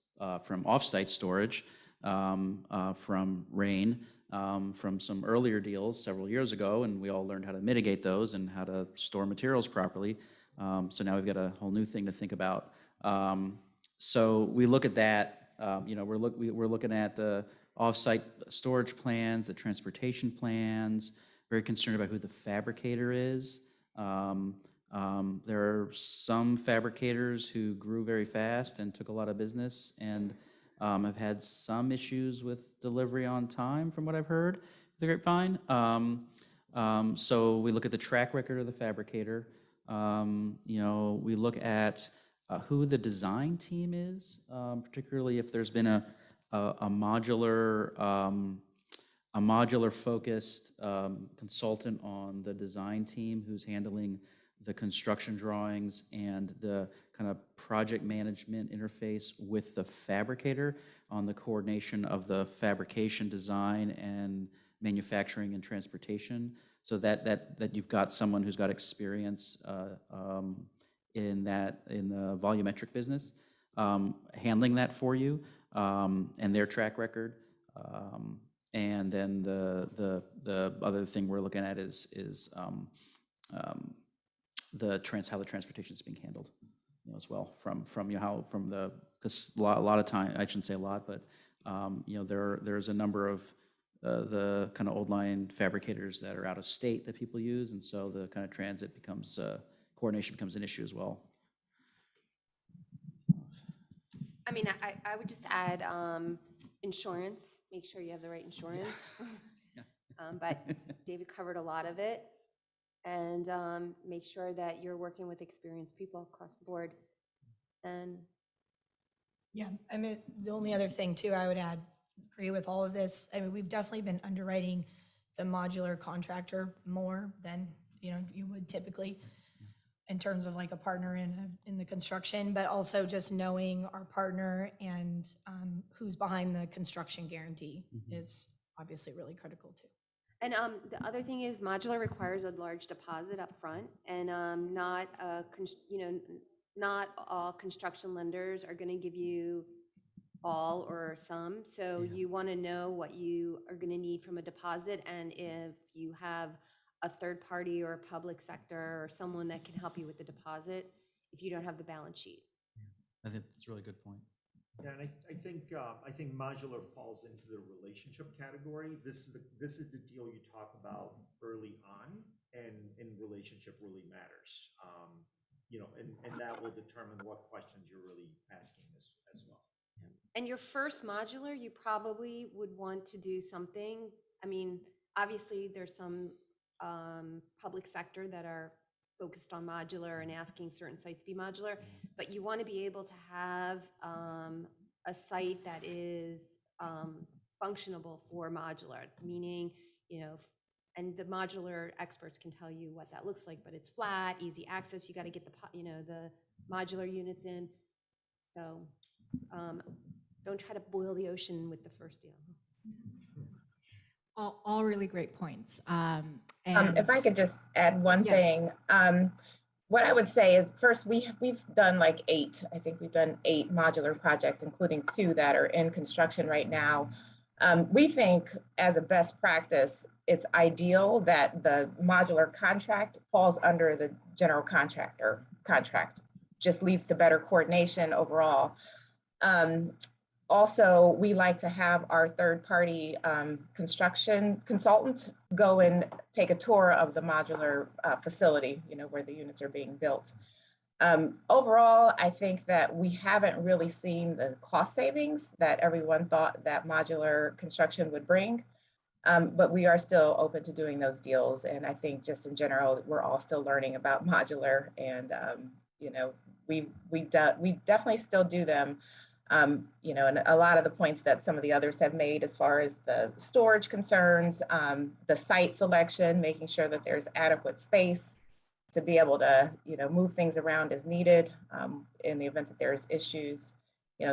from off-site storage, from rain, from some earlier deals several years ago, and we all learned how to mitigate those and how to store materials properly. So now we've got a whole new thing to think about. So we look at that. We're looking at the off-site storage plans, the transportation plans. Very concerned about who the fabricator is. There are some fabricators who grew very fast and took a lot of business and have had some issues with delivery on time, from what I've heard, the grapevine. So we look at the track record of the fabricator. We look at who the design team is, particularly if there's been a modular focused consultant on the design team who's handling the construction drawings and the kind of project management interface with the fabricator on the coordination of the fabrication, design, and manufacturing and transportation. So that you've got someone who's got experience in the volumetric business, handling that for you, and their track record. And then the other thing we're looking at is how the transportation is being handled, as well, because a lot of time, I shouldn't say a lot, but there's a number of the kind of old line fabricators that are out of state that people use, and so the kind of transit coordination becomes an issue as well. I mean, I would just add insurance, make sure you have the right insurance. Yeah. But David covered a lot of it. And make sure that you're working with experienced people across the board. And Yeah, I mean, the only other thing too, I would add, agree with all of this. I mean, we've definitely been underwriting the modular contractor more than, you would typically in terms of like a partner in the construction, but also just knowing our partner and who's behind the construction guarantee is obviously really critical too. And the other thing is modular requires a large deposit up front, and not all construction lenders are going to give you all or some. So you want to know what you are going to need from a deposit, and if you have a third party or a public sector or someone that can help you with the deposit if you don't have the balance sheet. I think that's a really good point. Yeah, and I think modular falls into the relationship category. This is the deal you talk about early on, and relationship really matters. And that will determine what questions you're really asking as well. And your first modular, you probably would want to do something. I mean, obviously there's some public sector that are focused on modular and asking certain sites to be modular, but you want to be able to have a site that is functionable for modular, meaning, and the modular experts can tell you what that looks like, but it's flat, easy access. You got to get the modular units in. So don't try to boil the ocean with the first deal. All really great points. And If I could just add one Yes. thing. What I would say is, first, we've done like 8. I think we've done 8 modular projects, including 2 that are in construction right now. We think, as a best practice, it's ideal that the modular contract falls under the general contractor contract. Just leads to better coordination overall. Also, we like to have our third-party construction consultant go and take a tour of the modular facility, where the units are being built. Overall, I think that we haven't really seen the cost savings that everyone thought that modular construction would bring, but we are still open to doing those deals. And I think just in general, we're all still learning about modular, and we definitely still do them. And a lot of the points that some of the others have made as far as the storage concerns, the site selection, making sure that there's adequate space to be able to, move things around as needed in the event that there's issues,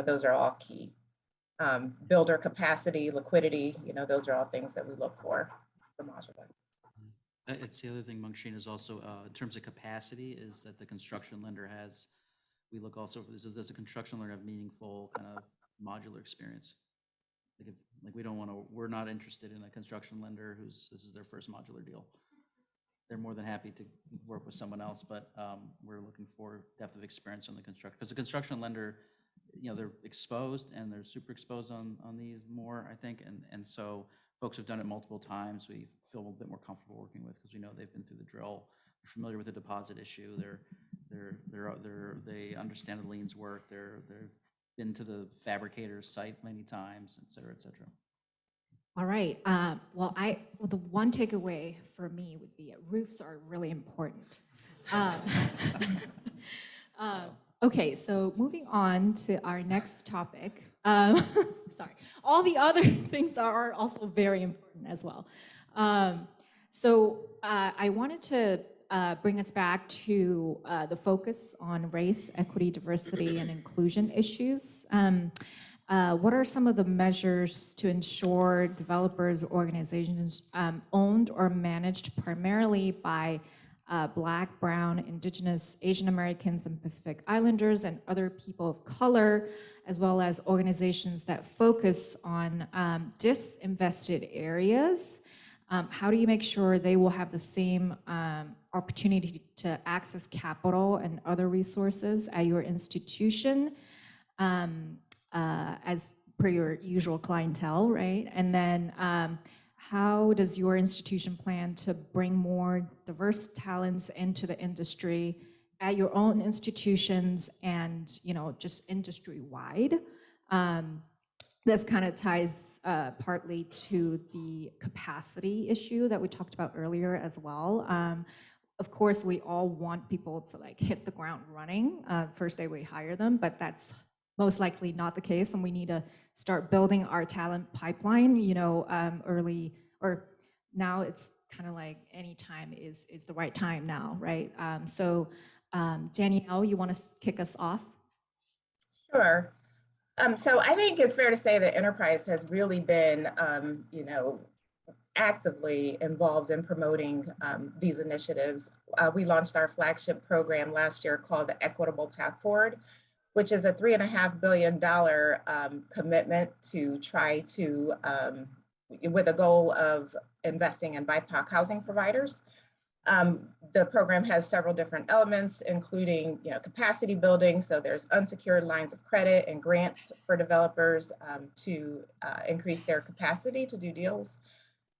those are all key. Builder capacity, liquidity, those are all things that we look for modular. It's the other thing, Mungsheen, is also in terms of capacity, is that the construction lender has. We look also for this. Does the construction lender have meaningful kind of modular experience? We're not interested in a construction lender this is their first modular deal. They're more than happy to work with someone else, but we're looking for depth of experience on the construction, because the construction lender, they're exposed and they're super exposed on these more, I think, and so folks have done it multiple times. We feel a bit more comfortable working with, because we know they've been through the drill familiar with the deposit issue. They understand the liens work. They've been to the fabricator's site many times, et cetera, et cetera. All right. Well, the one takeaway for me would be roofs are really important. Okay, so moving on to our next topic. Sorry, all the other things are also very important as well. I wanted to bring us back to the focus on race, equity, diversity, and inclusion issues. What are some of the measures to ensure developers, organizations owned or managed primarily by Black, Brown, Indigenous, Asian Americans, and Pacific Islanders, and other people of color, as well as organizations that focus on disinvested areas? How do you make sure they will have the same opportunity to access capital and other resources at your institution as per your usual clientele, right? And then how does your institution plan to bring more diverse talents into the industry at your own institutions and, just industry-wide? This kind of ties partly to the capacity issue that we talked about earlier as well. Of course, we all want people to hit the ground running first day we hire them, but that's most likely not the case, and we need to start building our talent pipeline, early, or now it's kind of like any time is the right time now, right? Danielle, you want to kick us off? Sure. So I think it's fair to say that Enterprise has really been, actively involved in promoting these initiatives. We launched our flagship program last year called the Equitable Path Forward, which is a $3.5 billion commitment to try to, with a goal of investing in BIPOC housing providers. The program has several different elements, including capacity building. So there's unsecured lines of credit and grants for developers to increase their capacity to do deals.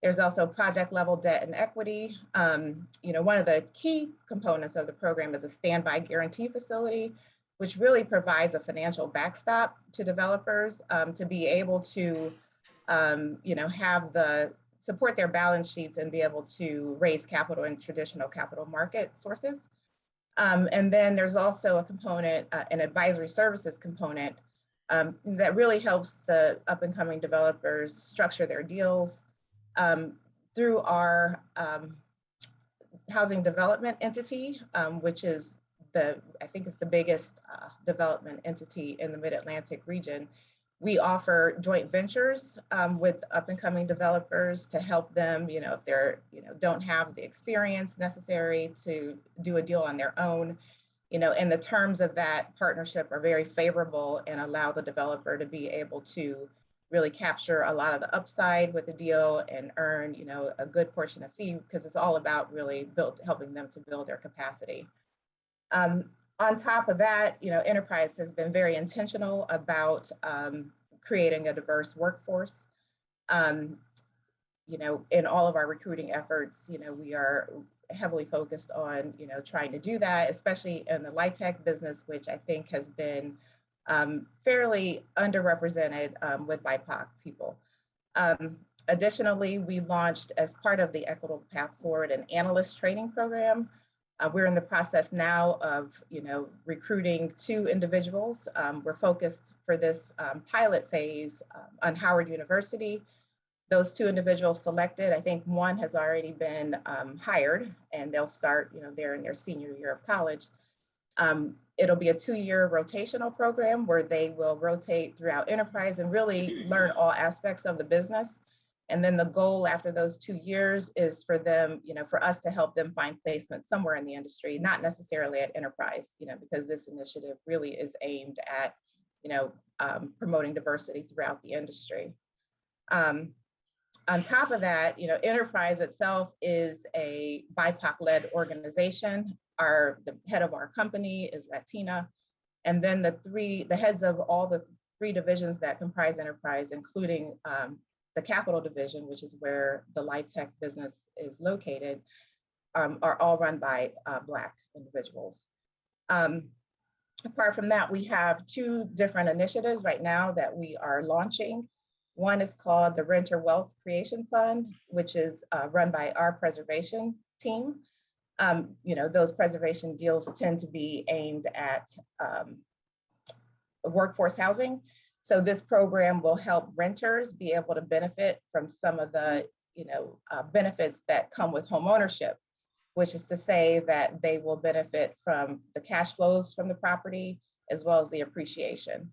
There's also project level debt and equity. One of the key components of the program is a standby guarantee facility, which really provides a financial backstop to developers to be able to, have the support their balance sheets and be able to raise capital in traditional capital market sources. And then there's also a component, an advisory services component that really helps the up and coming developers structure their deals through our housing development entity, which is I think it's the biggest development entity in the Mid-Atlantic region. We offer joint ventures with up and coming developers to help them, if they're, don't have the experience necessary to do a deal on their own, and the terms of that partnership are very favorable and allow the developer to be able to really capture a lot of the upside with the deal and earn, a good portion of fee, because it's all about really helping them to build their capacity. On top of that, Enterprise has been very intentional about creating a diverse workforce. In all of our recruiting efforts, we are heavily focused on, trying to do that, especially in the light tech business, which I think has been fairly underrepresented with BIPOC people. Additionally, we launched, as part of the Equitable Path Forward, an analyst training program. We're in the process now of, recruiting 2 individuals. We're focused for this pilot phase on Howard University. Those 2 individuals selected, I think one has already been hired, and they'll start, they're in their senior year of college. It'll be a 2-year rotational program where they will rotate throughout Enterprise and really learn all aspects of the business. And then the goal after those 2 years is for them, for us to help them find placement somewhere in the industry, not necessarily at Enterprise, because this initiative really is aimed at, promoting diversity throughout the industry. On top of that, Enterprise itself is a BIPOC-led organization. The head of our company is Latina. And then the heads of all the 3 divisions that comprise Enterprise, including the capital division, which is where the light tech business is located, are all run by Black individuals. Apart from that, we have two different initiatives right now that we are launching. One is called the Renter Wealth Creation Fund, which is run by our preservation team. Those preservation deals tend to be aimed at workforce housing. So this program will help renters be able to benefit from some of the benefits that come with home ownership, which is to say that they will benefit from the cash flows from the property as well as the appreciation.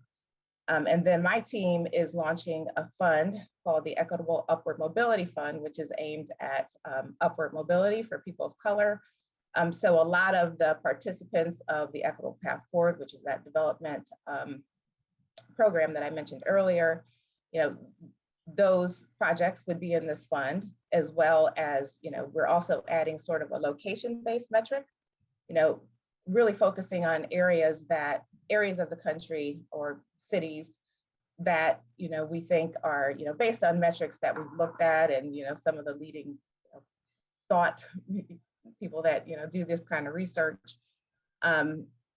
And then my team is launching a fund called the Equitable Upward Mobility Fund, which is aimed at upward mobility for people of color. So a lot of the participants of the Equitable Path Forward, which is that development program that I mentioned earlier, those projects would be in this fund, as well as, we're also adding sort of a location-based metric, really focusing on areas of the country or cities that, we think are, based on metrics that we've looked at and, some of the leading thought people that, do this kind of research,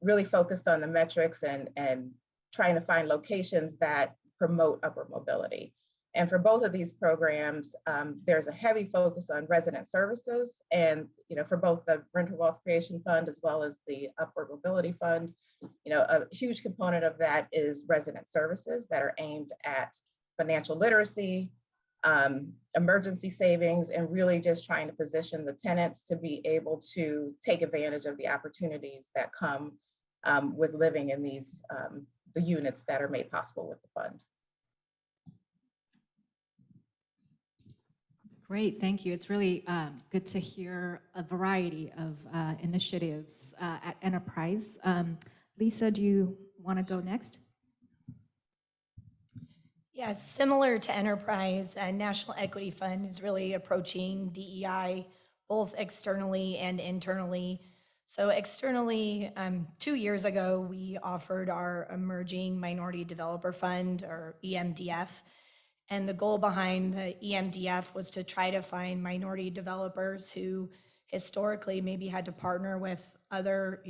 really focused on the metrics and trying to find locations that promote upward mobility. And for both of these programs, there's a heavy focus on resident services. And for both the Renter Wealth Creation Fund as well as the Upward Mobility Fund, a huge component of that is resident services that are aimed at financial literacy, emergency savings, and really just trying to position the tenants to be able to take advantage of the opportunities that come with living in these the units that are made possible with the fund. Great, thank you. It's really good to hear a variety of initiatives at Enterprise. Lisa, do you want to go next? Yeah, similar to Enterprise, National Equity Fund is really approaching DEI both externally and internally. So externally, 2 years ago, we offered our Emerging Minority Developer Fund, or EMDF. And the goal behind the EMDF was to try to find minority developers who historically maybe had to partner with other,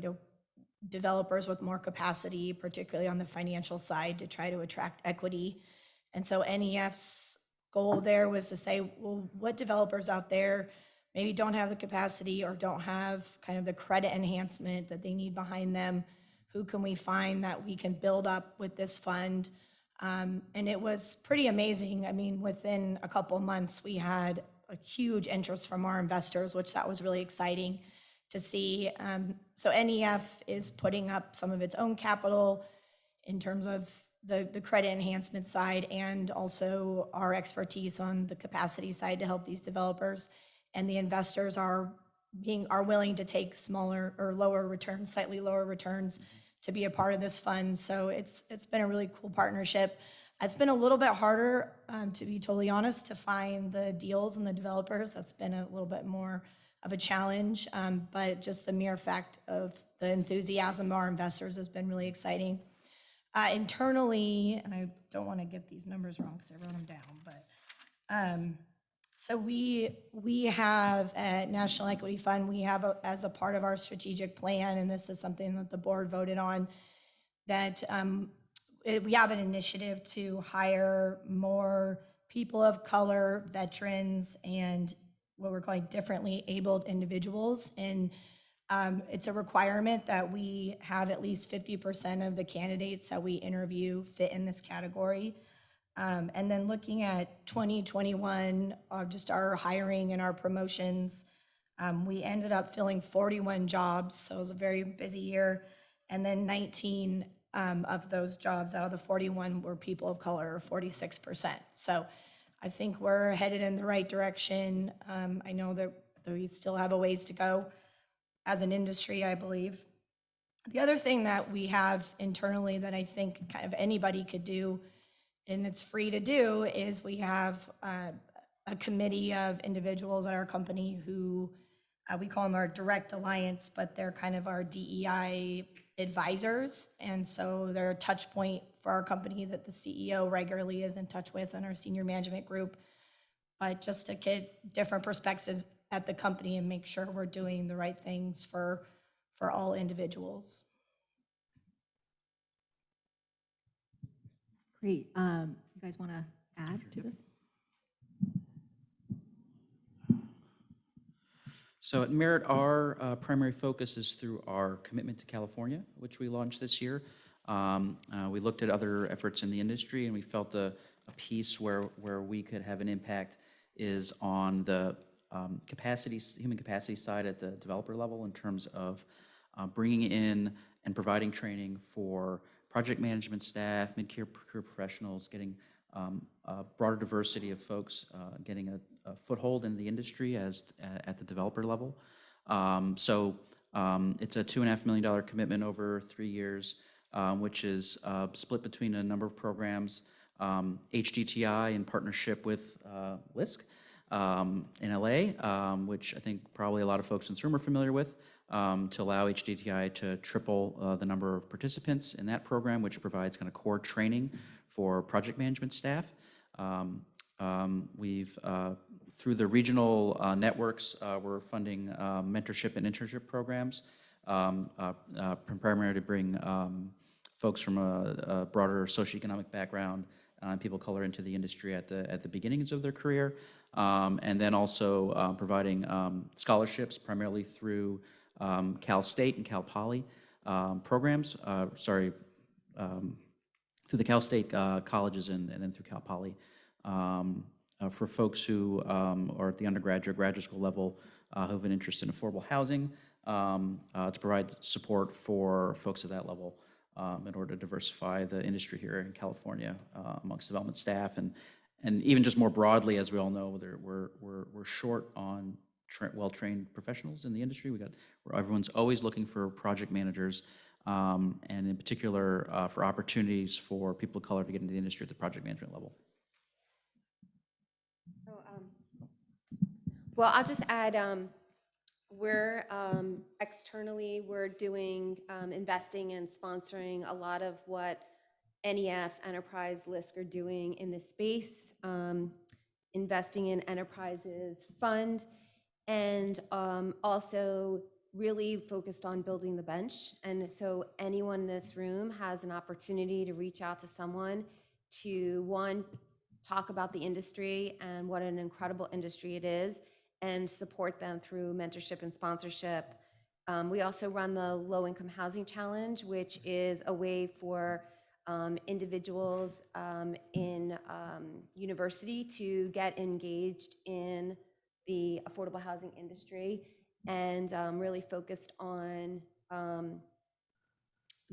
developers with more capacity, particularly on the financial side, to try to attract equity. And so NEF's goal there was to say, well, what developers out there maybe don't have the capacity or don't have kind of the credit enhancement that they need behind them? Who can we find that we can build up with this fund? And it was pretty amazing. I mean, within a couple of months, we had a huge interest from our investors, which that was really exciting to see. So NEF is putting up some of its own capital in terms of the credit enhancement side, and also our expertise on the capacity side to help these developers. And the investors are willing to take smaller or lower returns, slightly lower returns, to be a part of this fund. So it's been a really cool partnership. It's been a little bit harder, to be totally honest, to find the deals and the developers. That's been a little bit more of a challenge, but just the mere fact of the enthusiasm of our investors has been really exciting. Internally, and I don't want to get these numbers wrong because I wrote them down, but so we have at National Equity Fund, we have as a part of our strategic plan, and this is something that the board voted on, that we have an initiative to hire more people of color, veterans, and what we're calling differently abled individuals. And it's a requirement that we have at least 50% of the candidates that we interview fit in this category. And then looking at 2021, just our hiring and our promotions, we ended up filling 41 jobs, so it was a very busy year. And then 19 of those jobs out of the 41 were people of color, 46%. So I think we're headed in the right direction. I know that we still have a ways to go as an industry, I believe. The other thing that we have internally that I think kind of anybody could do, and it's free to do, is we have a committee of individuals at our company who we call them our direct alliance, but they're kind of our DEI advisors. And so they're a touch point for our company that the CEO regularly is in touch with, and our senior management group. But just to get different perspectives at the company and make sure we're doing the right things for all individuals. Great. You guys want to add to this? So at Merit, our primary focus is through our commitment to California, which we launched this year. We looked at other efforts in the industry, and we felt a piece where we could have an impact is on the human capacity side at the developer level, in terms of bringing in and providing training for project management staff, mid-career professionals, getting a broader diversity of folks, getting a foothold in the industry at the developer level. So it's a $2.5 million commitment over 3 years, which is split between a number of programs. HDTI in partnership with LISC in LA, which I think probably a lot of folks in this room are familiar with, to allow HDTI to triple the number of participants in that program, which provides kind of core training for project management staff. We've, through the regional networks, we're funding mentorship and internship programs, primarily to bring folks from a broader socioeconomic background and people of color into the industry at the beginnings of their career, and then also providing scholarships primarily through Cal State and Cal Poly programs. Through the Cal State colleges and then through Cal Poly, for folks who are at the undergraduate, graduate school level, who have an interest in affordable housing, to provide support for folks at that level in order to diversify the industry here in California amongst development staff, and even just more broadly, as we all know, we're short on well-trained professionals in the industry. Everyone's always looking for project managers, and in particular for opportunities for people of color to get into the industry at the project management level. Well, I'll just add, we're externally, we're doing investing and sponsoring a lot of what Emdf, Enterprise, LISC are doing in this space, investing in Enterprises Fund, and also really focused on building the bench. And so anyone in this room has an opportunity to reach out to someone to, one, talk about the industry and what an incredible industry it is, and support them through mentorship and sponsorship. We also run the Low Income Housing Challenge, which is a way for individuals in university to get engaged in the affordable housing industry, and really focused on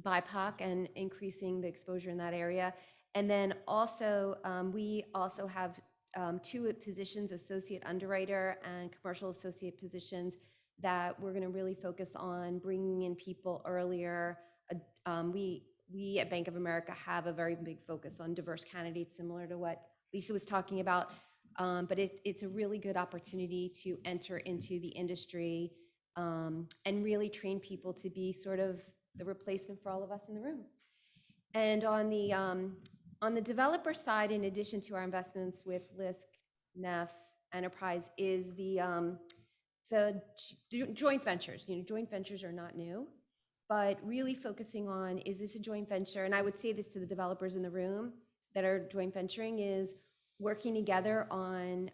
BIPOC and increasing the exposure in that area. And then also, we also have 2 positions, associate underwriter and commercial associate positions, that we're gonna really focus on bringing in people earlier. We at Bank of America have a very big focus on diverse candidates, similar to what Lisa was talking about. But it's a really good opportunity to enter into the industry and really train people to be sort of the replacement for all of us in the room. And on the developer side, in addition to our investments with LISC, NEF, Enterprise, is the joint ventures. You know, joint ventures are not new, but really focusing on, is this a joint venture? And I would say this to the developers in the room that are joint venturing, is working together on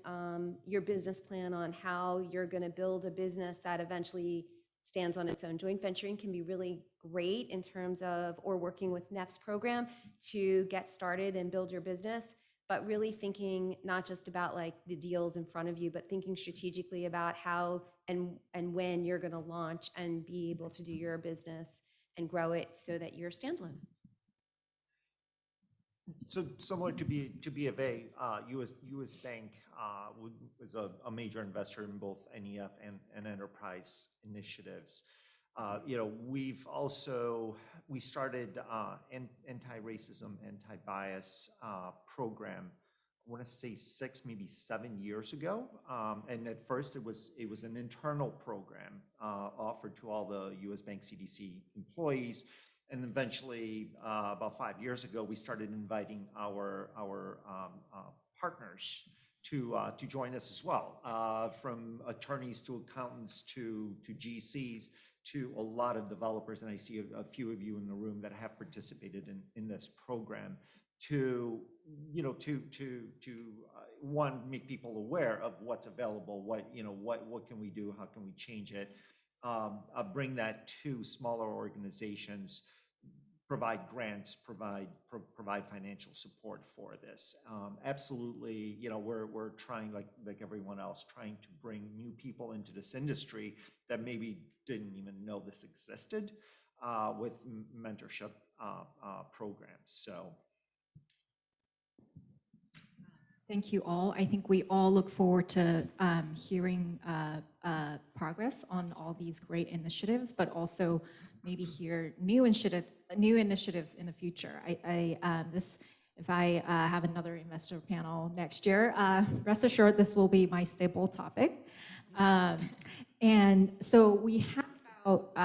your business plan on how you're gonna build a business that eventually stands on its own. Joint venturing can be really great in terms of, or working with NEF's program to get started and build your business, but really thinking not just about like the deals in front of you, but thinking strategically about how and when you're gonna launch and be able to do your business and grow it so that you're standalone. So similar to B of A, US Bank was a major investor in both NEF and Enterprise initiatives. You know, we started anti-racism, anti-bias program, I want to say 6, maybe 7 years ago. And at first it was an internal program offered to all the US Bank CDC employees. And eventually, about 5 years ago, we started inviting our partners to join us as well, from attorneys to accountants to GCs to a lot of developers, and I see a few of you in the room that have participated in this program, to one, make people aware of what's available, what can we do, how can we change it, bring that to smaller organizations, provide grants, provide financial support for this. Absolutely, we're trying, like everyone else, trying to bring new people into this industry that maybe didn't even know this existed, with mentorship programs. So. Thank you all. I think we all look forward to hearing progress on all these great initiatives, but also maybe hear new initiatives in the future. If I have another investor panel next year, rest assured this will be my staple topic. And so we have about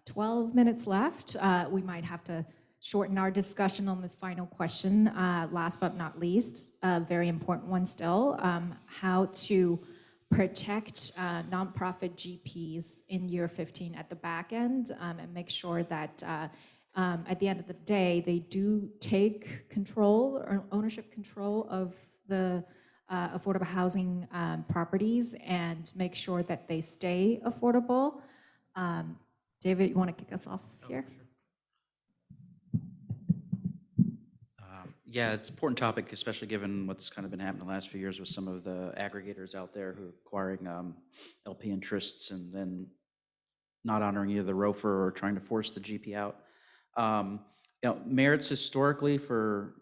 12 minutes left. We might have to shorten our discussion on this final question. Last but not least, a very important one still, how to protect nonprofit GPs in year 15 at the back end, and make sure that at the end of the day, they do take control or ownership control of the affordable housing properties and make sure that they stay affordable. David, you want to kick us off here? Sure. Yeah, it's an important topic, especially given what's kind of been happening the last few years with some of the aggregators out there who are acquiring LP interests and then not honoring either the ROFR or trying to force the GP out. Merits historically for,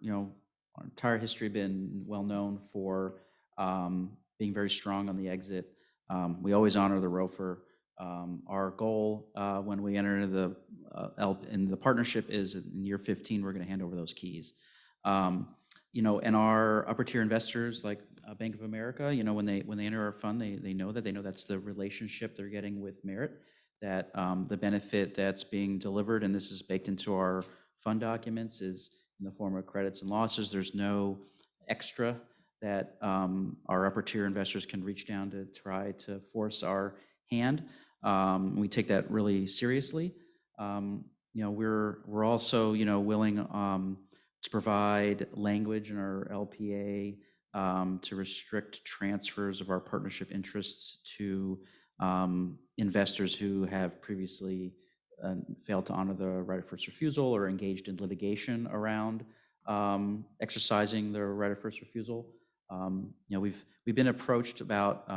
our entire history been well known for being very strong on the exit. We always honor the ROFR. Our goal when we enter into the partnership is in year 15, we're going to hand over those keys. And our upper tier investors like Bank of America, when they enter our fund, they know that's the relationship they're getting with Merit, that the benefit that's being delivered, and this is baked into our fund documents, is in the form of credits and losses. There's no extra that our upper tier investors can reach down to try to force our hand. We take that really seriously. We're also willing to provide language in our LPA to restrict transfers of our partnership interests to investors who have previously failed to honor the right of first refusal or engaged in litigation around exercising their right of first refusal. We've been approached about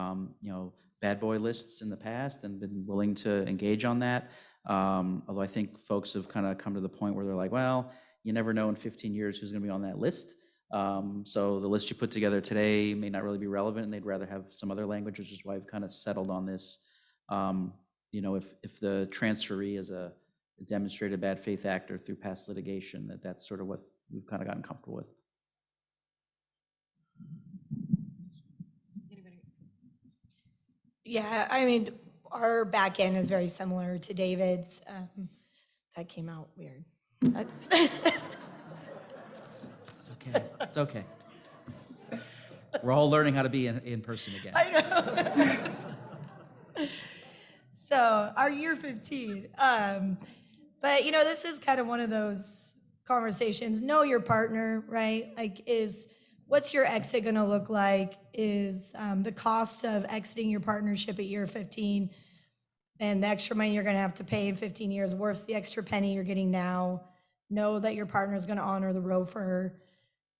bad boy lists in the past and been willing to engage on that. Although I think folks have kind of come to the point where they're like, well, you never know in 15 years who's going to be on that list. So the list you put together today may not really be relevant, and they'd rather have some other language, which is why I've kind of settled on this. If the transferee is a demonstrated bad faith actor through past litigation, that's sort of what we've kind of gotten comfortable with. Yeah, I mean, our back end is very similar to David's. That came out weird. It's okay. It's okay. We're all learning how to be in person again. I know. So our year 15. But this is kind of one of those conversations. Know your partner, right? What's your exit going to look like? Is the cost of exiting your partnership at year 15 and the extra money you're going to have to pay in 15 years worth the extra penny you're getting now? Know that your partner is going to honor the ROFR.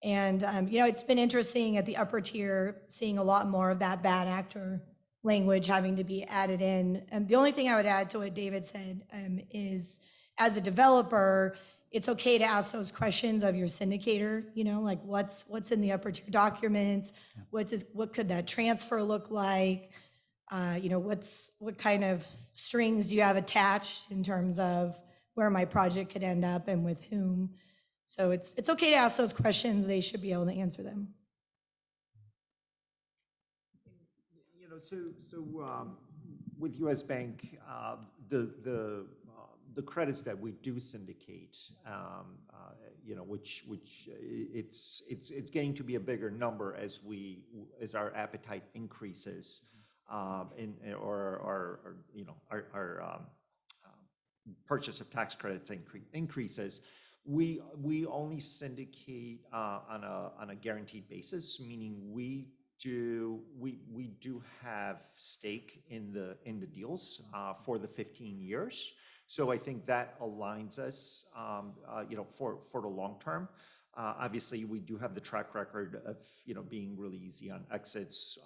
And, it's been interesting at the upper tier, seeing a lot more of that bad actor language having to be added in. And the only thing I would add to what David said is, as a developer, it's okay to ask those questions of your syndicator, like what's in the upper tier documents, what could that transfer look like? What kind of strings do you have attached in terms of where my project could end up and with whom? So it's okay to ask those questions. They should be able to answer them. So with U.S. Bank, the the credits that we do syndicate, which it's getting to be a bigger number as our appetite increases, our purchase of tax credits increases. We only syndicate on a guaranteed basis, meaning we do have stake in the deals for the 15 years. So I think that aligns us, for the long term. Obviously, we do have the track record of being really easy on exits,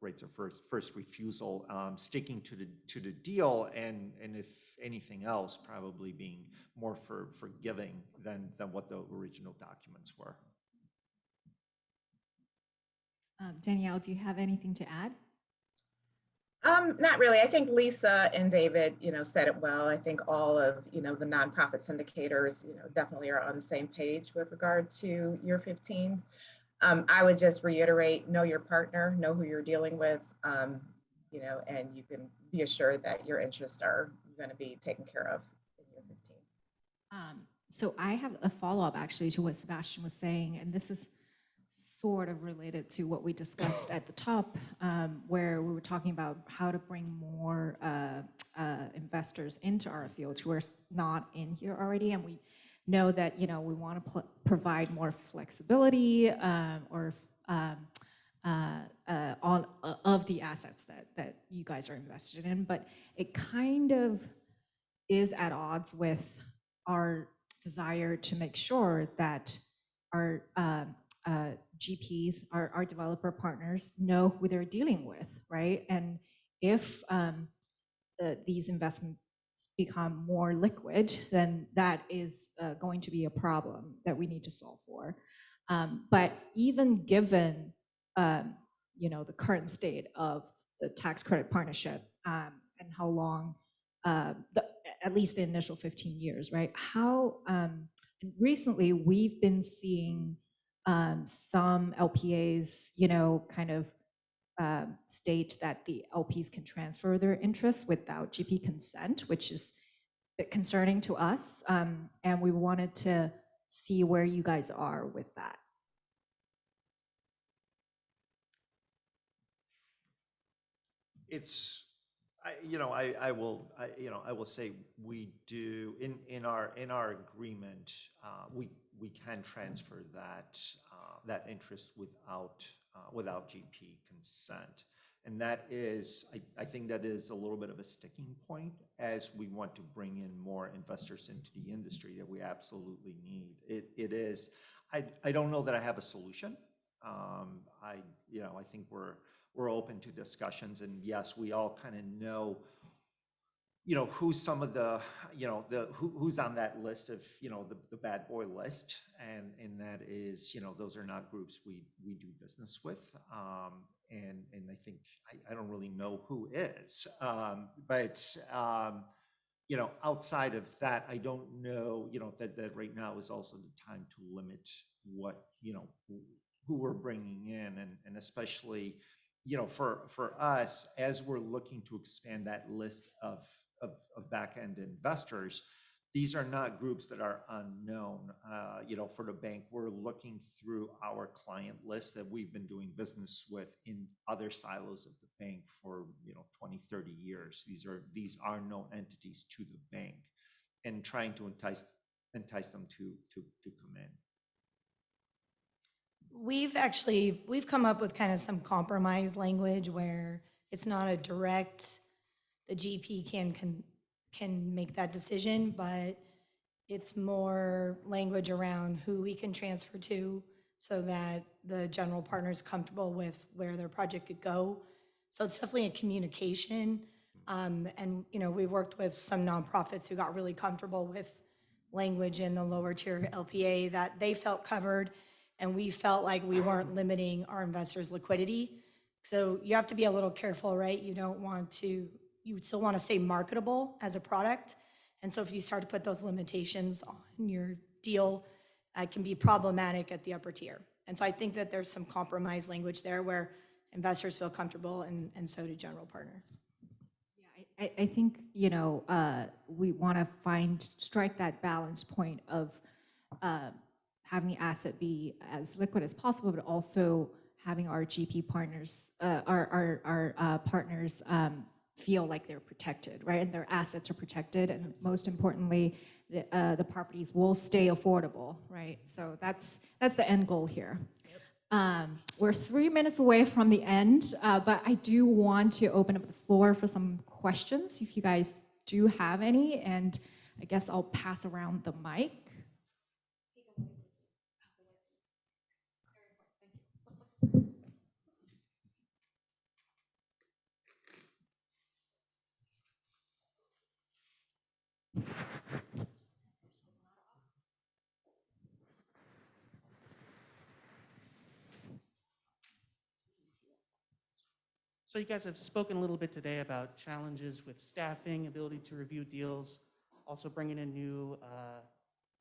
rights of first refusal, sticking to the deal, and if anything else, probably being more forgiving than what the original documents were. Danielle, do you have anything to add? Not really. I think Lisa and David, said it well. I think all of, the nonprofit syndicators, definitely are on the same page with regard to year 15. I would just reiterate, know your partner, know who you're dealing with, and you can be assured that your interests are going to be taken care of in year 15. So I have a follow-up actually to what Sebastian was saying, and this is sort of related to what we discussed at the top, where we were talking about how to bring more investors into our field who are not in here already. And we know that, we want to provide more flexibility of the assets that you guys are invested in. But it kind of is at odds with our desire to make sure that our GPs, our developer partners, know who they're dealing with, right? And if these investments become more liquid, then that is going to be a problem that we need to solve for. But even given, the current state of the tax credit partnership and how long, at least the initial 15 years, right? How recently we've been seeing some LPAs, kind of state that the LPs can transfer their interests without GP consent, which is a bit concerning to us. And we wanted to see where you guys are with that. I will say we do in our agreement, we can transfer that interest without GP consent, and that is, I think that is a little bit of a sticking point as we want to bring in more investors into the industry that we absolutely need. It is. I don't know that I have a solution. I think we're open to discussions, and yes, we all kind of know, who's some of the, who's on that list of, the bad boy list, and that is, those are not groups we do business with, and I think I don't really know who is, but outside of that, I don't know, that right now is also the time to limit what, who we're bringing in, and especially, for us, as we're looking to expand that list of back-end investors, these are not groups that are unknown. For the bank, we're looking through our client list that we've been doing business with in other silos of the bank for 20, 30 years. These are known entities to the bank, and trying to entice them to come in. We've come up with kind of some compromise language where it's not a direct, the GP can make that decision, but it's more language around who we can transfer to so that the general partner is comfortable with where their project could go. So it's definitely a communication. And we worked with some nonprofits who got really comfortable with language in the lower tier LPA that they felt covered, and we felt like we weren't limiting our investors' liquidity. So you have to be a little careful, right? You would still want to stay marketable as a product. And so if you start to put those limitations on your deal, it can be problematic at the upper tier. And so I think that there's some compromise language there where investors feel comfortable, and so do general partners. Yeah, I think, you know, we want to strike that balance point of having the asset be as liquid as possible, but also having our GP partners, our partners feel like they're protected, right? And their assets are protected, and most importantly, the properties will stay affordable, right? So that's the end goal here. We're 3 minutes away from the end, but I do want to open up the floor for some questions if you guys do have any, and I guess I'll pass around the mic. So you guys have spoken a little bit today about challenges with staffing, ability to review deals, also bringing in new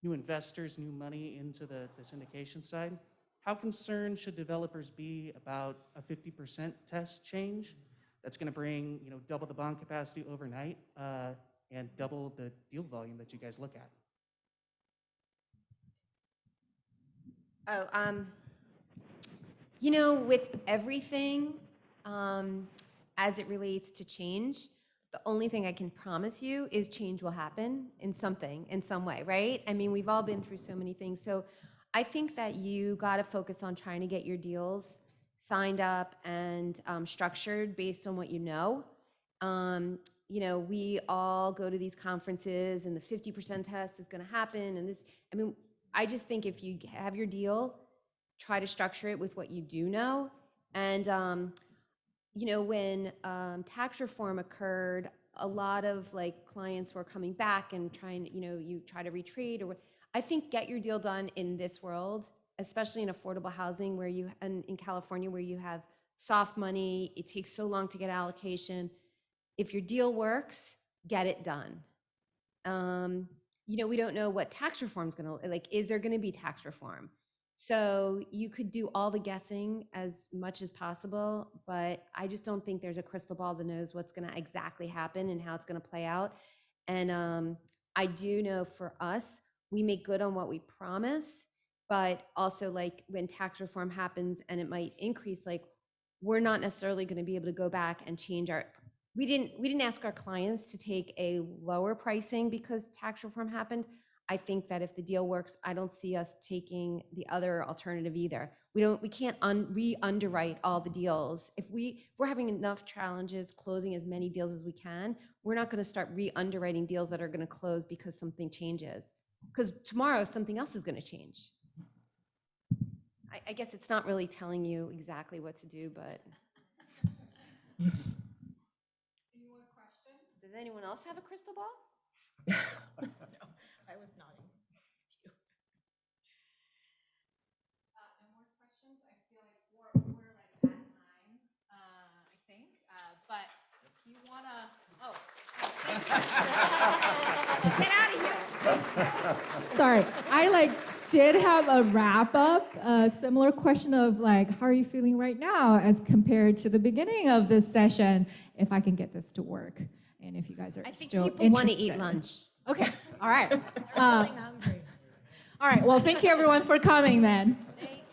investors, new money into the syndication side. How concerned should developers be about a 50% test change that's going to bring, you know, double the bond capacity overnight and double the deal volume that you guys look at? You know, with everything, as it relates to change, the only thing I can promise you is change will happen in something, in some way, right? I mean, we've all been through so many things. So I think that you got to focus on trying to get your deals signed up and structured based on what you know. You know, we all go to these conferences and the 50% test is going to happen. And this, I mean, I just think if you have your deal, try to structure it with what you do know. And, you know, when tax reform occurred, a lot of like clients were coming back and trying, you know, you try to retrade or what. I think get your deal done in this world, especially in affordable housing where you, and in California where you have soft money, it takes so long to get allocation. If your deal works, get it done. You know, we don't know what tax reform is going to, like, is there going to be tax reform? So you could do all the guessing as much as possible, but I just don't think there's a crystal ball that knows what's going to exactly happen and how it's going to play out. And I do know for us, we make good on what we promise, but also like when tax reform happens and it might increase, like we're not necessarily going to be able to go back and change our, we didn't ask our clients to take a lower pricing because tax reform happened. I think that if the deal works, I don't see us taking the other alternative either. We can't re-underwrite all the deals. If we're having enough challenges closing as many deals as we can, we're not going to start re-underwriting deals that are going to close because something changes. Because tomorrow something else is going to change. I guess it's not really telling you exactly what to do, but. Any more questions? Does anyone else have a crystal ball? No, I was nodding. No more questions. I feel like we're like at time, I think. But if you wanna, Get out of here. sorry, I like did have a wrap up, a similar question of like, how are you feeling right now as compared to the beginning of this session? If I can get this to work, and if you guys are I think still people want to interested. eat lunch. Okay, all right. Feeling hungry. All right, well, thank you everyone for coming then. Thank